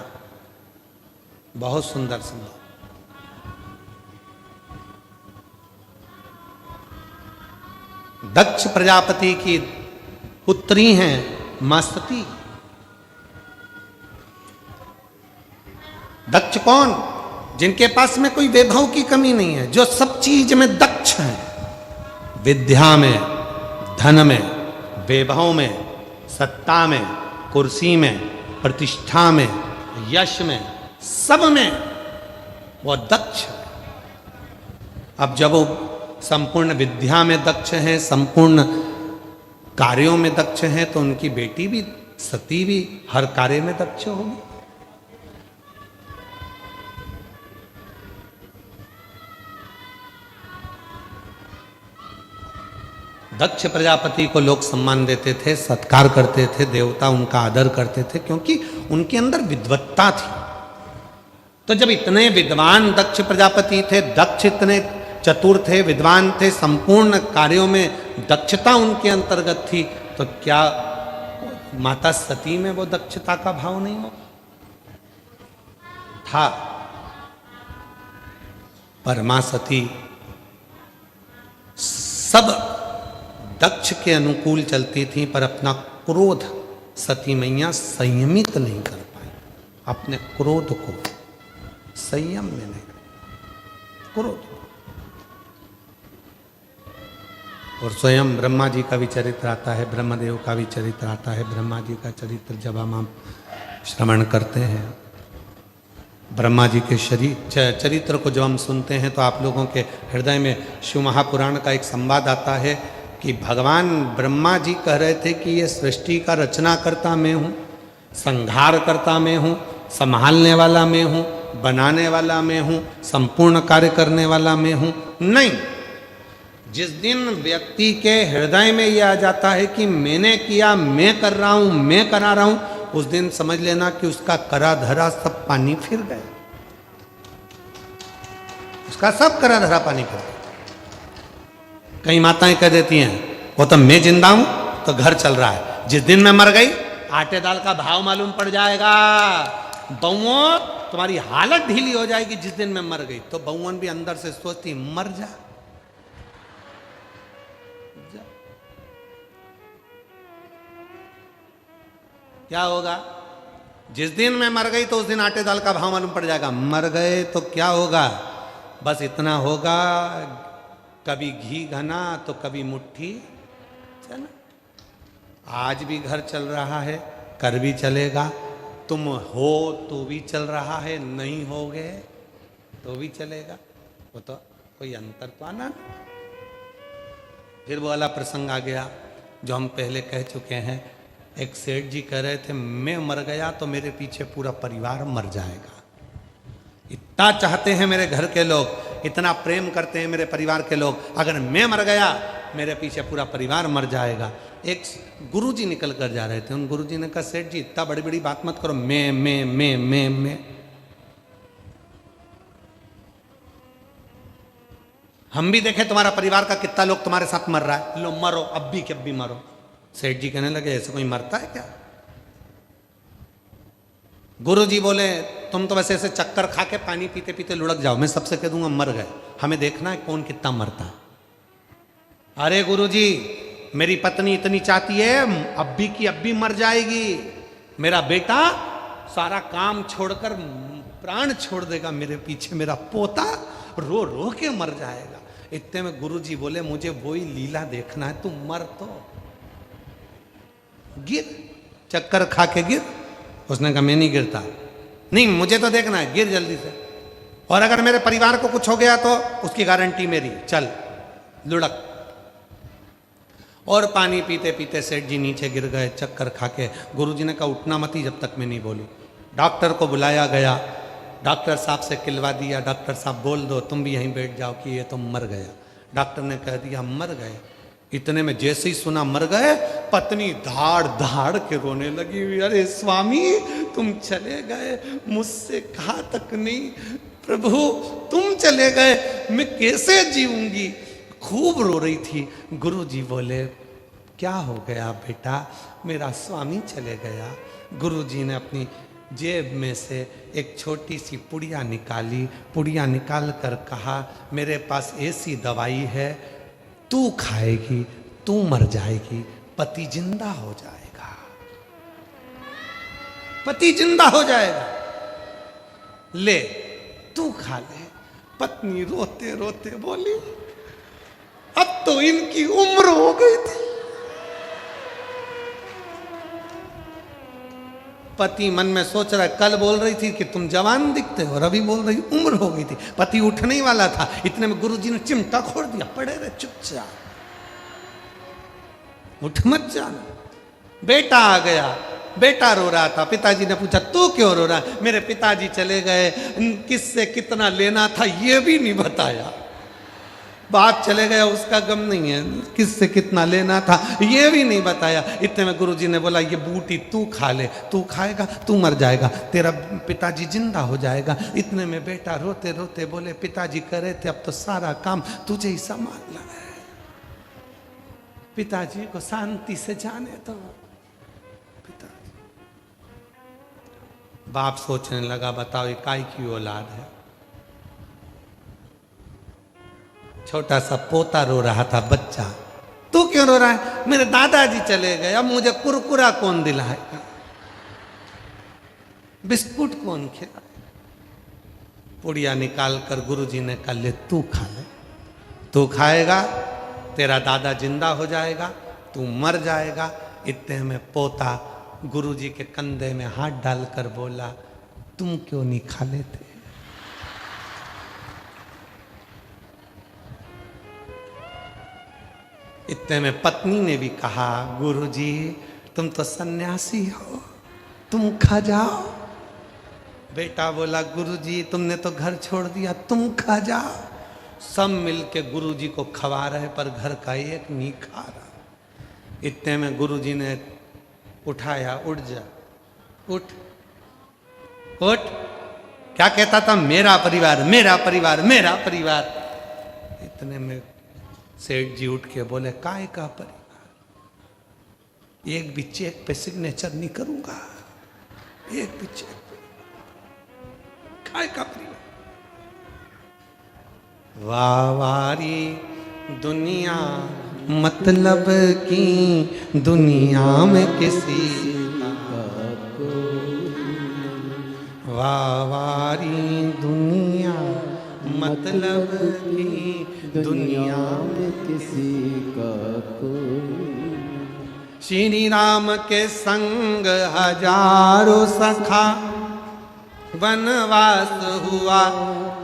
बहुत सुंदर संवाद। दक्ष प्रजापति की पुत्री हैं मां सती। दक्ष कौन? जिनके पास में कोई वैभव की कमी नहीं है, जो सब चीज में दक्ष है, विद्या में, धन में, वैभव में, सत्ता में, कुर्सी में, प्रतिष्ठा में, यश में, सब में वो दक्ष है। अब जब वो संपूर्ण विद्या में दक्ष हैं, संपूर्ण कार्यों में दक्ष हैं, तो उनकी बेटी भी सती भी हर कार्य में दक्ष होगी। दक्ष प्रजापति को लोग सम्मान देते थे, सत्कार करते थे, देवता उनका आदर करते थे, क्योंकि उनके अंदर विद्वत्ता थी। तो जब इतने विद्वान दक्ष प्रजापति थे, दक्ष इतने चतुर थे, विद्वान थे, संपूर्ण कार्यों में दक्षता उनके अंतर्गत थी, तो क्या माता सती में वो दक्षता का भाव नहीं हो था? पर मां सती सब दक्ष के अनुकूल चलती थी, पर अपना क्रोध सती मैया संयमित नहीं कर पाई। अपने क्रोध को संयम में नहीं, क्रोध। और स्वयं ब्रह्मा जी का भी चरित्र आता है, ब्रह्मदेव का भी चरित्र आता है। ब्रह्मा जी का चरित्र जब हम श्रवण करते हैं, ब्रह्मा जी के चरित्र को जब हम सुनते हैं, तो आप लोगों के हृदय में शिव महापुराण का एक संवाद आता है कि भगवान ब्रह्मा जी कह रहे थे कि ये सृष्टि का रचना करता मैं हूँ, संहार करता मैं हूँ, संभालने वाला मैं हूँ, बनाने वाला मैं हूँ, संपूर्ण कार्य करने वाला मैं हूँ। नहीं, जिस दिन व्यक्ति के हृदय में यह आ जाता है कि मैंने किया, मैं कर रहा हूँ, मैं करा रहा हूँ, उस दिन समझ लेना कि उसका करा धरा सब पानी फिर गया, उसका सब करा धरा पानी फिर गया। कई माताएं कह देती हैं वो तो मैं जिंदा हूं तो घर चल रहा है, जिस दिन मैं मर गई आटे दाल का भाव मालूम पड़ जाएगा। बहुओं तुम्हारी हालत ढीली हो जाएगी जिस दिन मैं मर गई। तो बहुओं भी अंदर से सोचती मर जा, जा। क्या होगा? जिस दिन मैं मर गई तो उस दिन आटे दाल का भाव मालूम पड़ जाएगा। मर गए तो क्या होगा? बस इतना होगा, कभी घी घना तो कभी मुट्ठी चना। आज भी घर चल रहा है, कर भी चलेगा। तुम हो तो भी चल रहा है, नहीं होगे तो भी चलेगा। वो तो कोई अंतर तो आना। फिर वो वाला प्रसंग आ गया जो हम पहले कह चुके हैं। एक सेठ जी कह रहे थे मैं मर गया तो मेरे पीछे पूरा परिवार मर जाएगा। इतना चाहते हैं मेरे घर के लोग, इतना प्रेम करते हैं मेरे परिवार के लोग, अगर मैं मर गया मेरे पीछे पूरा परिवार मर जाएगा। एक गुरुजी निकल कर जा रहे थे, उन गुरुजी ने कहा सेठ जी इतना बड़ी बड़ी बात मत करो, मैं हम भी देखें तुम्हारा परिवार का कितना लोग तुम्हारे साथ मर रहा है, लो मरो अब भी कि अब भी मरो। सेठ जी कहने लगे ऐसे कोई मरता है क्या? गुरुजी बोले तुम तो वैसे ऐसे चक्कर खा के पानी पीते पीते लुढ़क जाओ, मैं सबसे कह दूंगा मर गए, हमें देखना है कौन कितना मरता है। अरे गुरुजी मेरी पत्नी इतनी चाहती है अब भी की अब भी मर जाएगी, मेरा बेटा सारा काम छोड़कर प्राण छोड़ देगा मेरे पीछे, मेरा पोता रो रो के मर जाएगा। इतने में गुरुजी बोले मुझे वही लीला देखना है, तू मर तो गिर, चक्कर खा के गिर। उसने कहा मैं नहीं गिरता, नहीं मुझे तो देखना है, गिर जल्दी से, और अगर मेरे परिवार को कुछ हो गया तो उसकी गारंटी मेरी, चल लुढ़क। और पानी पीते पीते सेठ जी नीचे गिर गए चक्कर खा के। गुरुजी ने कहा उठना मत ही जब तक मैं नहीं बोली। डॉक्टर को बुलाया गया, डॉक्टर साहब से किलवा दिया, डॉक्टर साहब बोल दो तुम भी यहीं बैठ जाओ कि ये तो मर गया। डॉक्टर ने कह दिया मर गए। इतने में जैसे ही सुना मर गए, पत्नी धाड़ धाड़ के रोने लगी, अरे स्वामी तुम चले गए, मुझसे कहा तक नहीं, प्रभु तुम चले गए मैं कैसे जीऊंगी। खूब रो रही थी। गुरुजी बोले क्या हो गया बेटा, मेरा स्वामी चले गया। गुरुजी ने अपनी जेब में से एक छोटी सी पुड़िया निकाली, पुड़िया निकाल कर कहा मेरे पास ऐसी दवाई है, तू खाएगी तू मर जाएगी पति जिंदा हो जाएगा, पति जिंदा हो जाएगा, ले तू खा ले। पत्नी रोते रोते बोली, अब तो इनकी उम्र हो गई थी। पति मन में सोच रहा है, कल बोल रही थी कि तुम जवान दिखते हो और अभी बोल रही उम्र हो गई थी। पति उठने ही वाला था, इतने में गुरुजी ने चिमटा खोल दिया, पड़े रहे चुपचाप, उठ मत जाना। बेटा आ गया, बेटा रो रहा था। पिताजी ने पूछा तू क्यों रो रहा है? मेरे पिताजी चले गए, किससे कितना लेना था ये भी नहीं बताया। बाप चले गया उसका गम नहीं है, किससे कितना लेना था ये भी नहीं बताया। इतने में गुरुजी ने बोला ये बूटी तू खा ले, तू खाएगा तू मर जाएगा, तेरा पिताजी जिंदा हो जाएगा। इतने में बेटा रोते रोते बोले, पिताजी करे थे अब तो सारा काम तुझे ही संभालना है, पिताजी को शांति से जाने दो। पिताजी, बाप सोचने लगा बताओ ये काय की औलाद है। छोटा सा पोता रो रहा था, बच्चा तू क्यों रो रहा है? मेरे दादाजी चले गए, अब मुझे कुरकुरा कौन दिलाएगा, बिस्कुट कौन खिलाए? पुड़िया निकाल कर गुरुजी ने कहा ले तू खा ले, तू खाएगा तेरा दादा जिंदा हो जाएगा, तू मर जाएगा। इतने में पोता गुरुजी के कंधे में हाथ डालकर बोला तुम क्यों नहीं खा लेते? इतने में पत्नी ने भी कहा गुरुजी तुम तो सन्यासी हो, तुम खा जाओ। बेटा बोला गुरुजी तुमने तो घर छोड़ दिया, तुम खा जाओ। सब मिलके गुरुजी को खवा रहे पर घर का एक नहीं खा रहा। इतने में गुरुजी ने उठाया, उठ जा, उठ उठ। क्या कहता था? मेरा परिवार मेरा परिवार मेरा परिवार। इतने में सेठ जी उठ के बोले काय का परिवार, एक भी चेक पे सिग्नेचर नहीं करूंगा, एक भी चेक पे, काय का परिवार। वावारी दुनिया मतलब की दुनिया में किसी वावारी दुनिया मतलब की दुनिया में किसी का कोई। श्री राम के संग हजारों सखा वनवास हुआ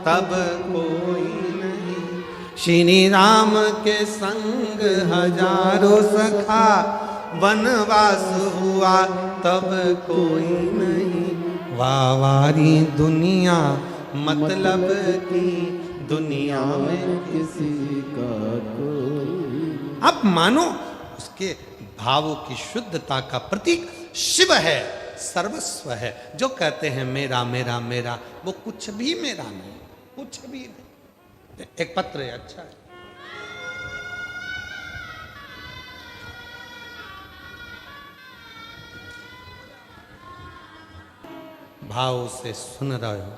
तब कोई नहीं। श्री राम के संग हजारों सखा वनवास हुआ तब कोई नहीं। वावारी दुनिया मतलब की दुनिया में किसी का कोई। अब मानो उसके भावों की शुद्धता का प्रतीक शिव है, सर्वस्व है। जो कहते हैं मेरा मेरा मेरा, वो कुछ भी मेरा नहीं, कुछ भी नहीं। एक पत्र है, अच्छा है। भाव से सुन रहे हो।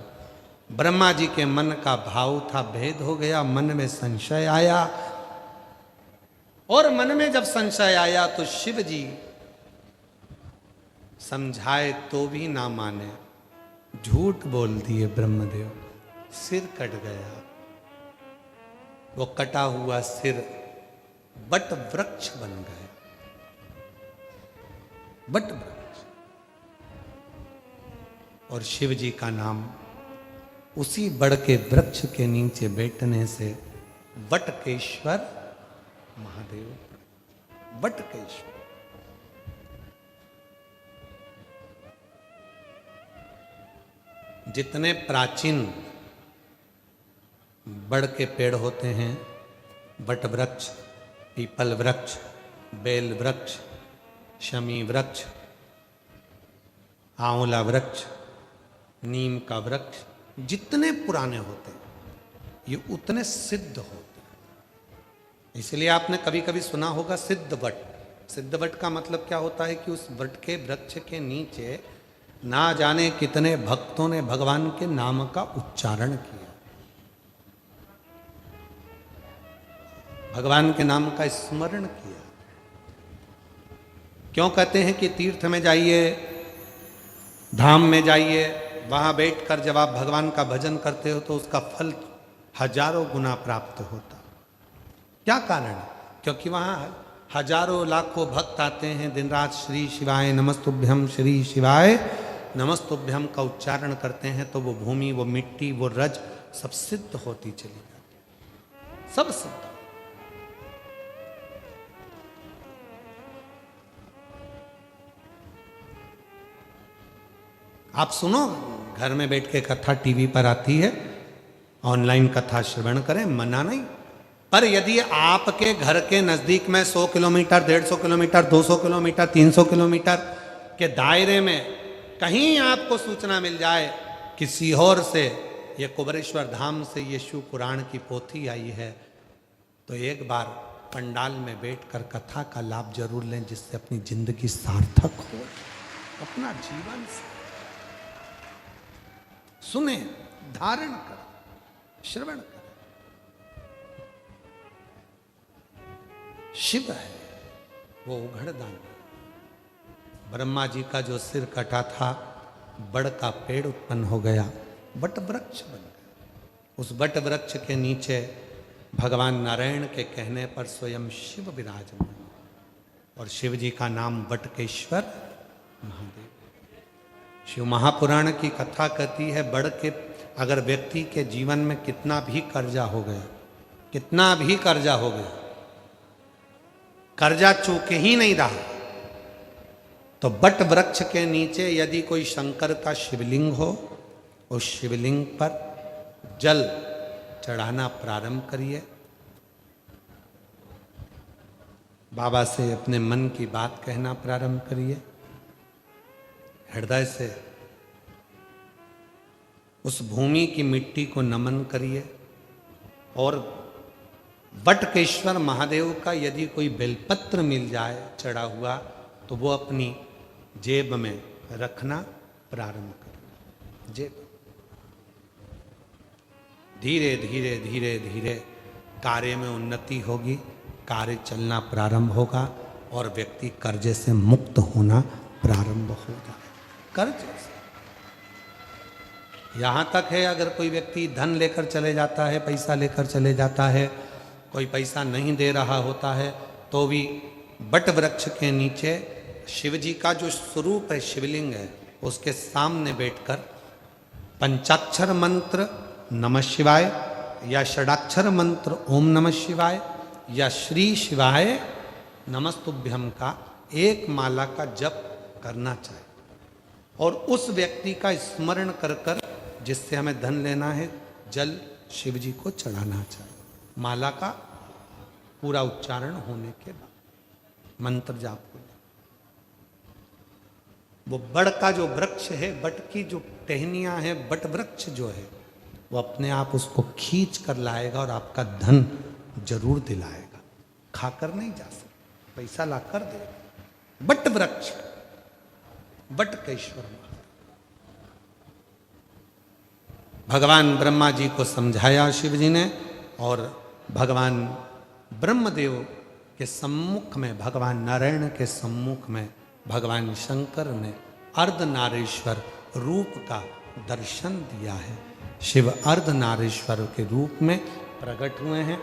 ब्रह्मा जी के मन का भाव था, भेद हो गया, मन में संशय आया। और मन में जब संशय आया तो शिव जी समझाए तो भी ना माने, झूठ बोल दिए ब्रह्मदेव, सिर कट गया। वो कटा हुआ सिर बट वृक्ष बन गए, बट वृक्ष। और शिव जी का नाम उसी बड़ के वृक्ष के नीचे बैठने से वटकेश्वर महादेव, वटकेश्वर। जितने प्राचीन बड़ के पेड़ होते हैं, वट वृक्ष, पीपल वृक्ष, बेल वृक्ष, शमी वृक्ष, आंवला वृक्ष, नीम का वृक्ष, जितने पुराने होते हैं ये उतने सिद्ध होते हैं। इसलिए आपने कभी कभी सुना होगा सिद्ध वट। सिद्ध वट का मतलब क्या होता है कि उस वट के वृक्ष के नीचे ना जाने कितने भक्तों ने भगवान के नाम का उच्चारण किया, भगवान के नाम का स्मरण किया। क्यों कहते हैं कि तीर्थ में जाइए, धाम में जाइए, वहां बैठकर जब आप भगवान का भजन करते हो तो उसका फल हजारों गुना प्राप्त होता। क्या कारण है? क्योंकि वहां हजारों लाखों भक्त आते हैं, दिन रात श्री शिवाय नमस्तुभ्यम, श्री शिवाय नमस्तुभ्यम का उच्चारण करते हैं, तो वो भूमि, वो मिट्टी, वो रज सब सिद्ध होती चली जाती, सब सिद्ध। आप सुनो, घर में बैठ के कथा टीवी पर आती है, ऑनलाइन कथा श्रवण करें, मना नहीं। पर यदि आपके घर के नजदीक में 100 किलोमीटर, 150 किलोमीटर, 200 किलोमीटर, 300 किलोमीटर के दायरे में कहीं आपको सूचना मिल जाए कि सीहोर से, ये कुबरेश्वर धाम से ये शिव पुराण की पोथी आई है, तो एक बार पंडाल में बैठकर कथा का लाभ जरूर लें, जिससे अपनी जिंदगी सार्थक हो, अपना जीवन सुने, धारण कर, श्रवण कर। शिव है वो उघड़दान। ब्रह्मा जी का जो सिर कटा था, बड़ का पेड़ उत्पन्न हो गया, वट वृक्ष बन गया। उस वट वृक्ष के नीचे भगवान नारायण के कहने पर स्वयं शिव विराजमान, और शिव जी का नाम वटकेश्वर महादेव। शिव महापुराण की कथा कहती है, बड़ के अगर व्यक्ति के जीवन में कितना भी कर्जा हो गया, कितना भी कर्जा हो गया, कर्जा चूके ही नहीं रहा, तो बट वृक्ष के नीचे यदि कोई शंकर का शिवलिंग हो, उस शिवलिंग पर जल चढ़ाना प्रारंभ करिए, बाबा से अपने मन की बात कहना प्रारंभ करिए, हृदय से उस भूमि की मिट्टी को नमन करिए, और वटकेश्वर महादेव का यदि कोई बेलपत्र मिल जाए चढ़ा हुआ, तो वो अपनी जेब में रखना प्रारंभ करें। जेब धीरे धीरे धीरे धीरे कार्य में उन्नति होगी, कार्य चलना प्रारंभ होगा, और व्यक्ति कर्जे से मुक्त होना प्रारंभ होगा। कर्ज यहां तक है, अगर कोई व्यक्ति धन लेकर चले जाता है, पैसा लेकर चले जाता है, कोई पैसा नहीं दे रहा होता है, तो भी बट वृक्ष के नीचे शिव जी का जो स्वरूप है, शिवलिंग है, उसके सामने बैठकर पंचाक्षर मंत्र नमः शिवाय, या षडाक्षर मंत्र ओम नमः शिवाय, या श्री शिवाय नमस्तुभ्यम का एक माला का जप करना चाहिए, और उस व्यक्ति का स्मरण कर कर, जिससे हमें धन लेना है, जल शिव जी को चढ़ाना चाहिए। माला का पूरा उच्चारण होने के बाद मंत्र जाप हो। वो बड़ का जो वृक्ष है, बट की जो टहनियां है, बट वृक्ष जो है, वो अपने आप उसको खींच कर लाएगा और आपका धन जरूर दिलाएगा। खाकर नहीं जा सकता, पैसा ला कर देगा। बट वृक्ष, वटकेश्वर भगवान ब्रह्मा जी को समझाया शिव जी ने, और भगवान ब्रह्मदेव के सम्मुख में, भगवान नारायण के सम्मुख में भगवान शंकर ने अर्धनारीश्वर रूप का दर्शन दिया है। शिव अर्धनारीश्वर के रूप में प्रकट हुए हैं।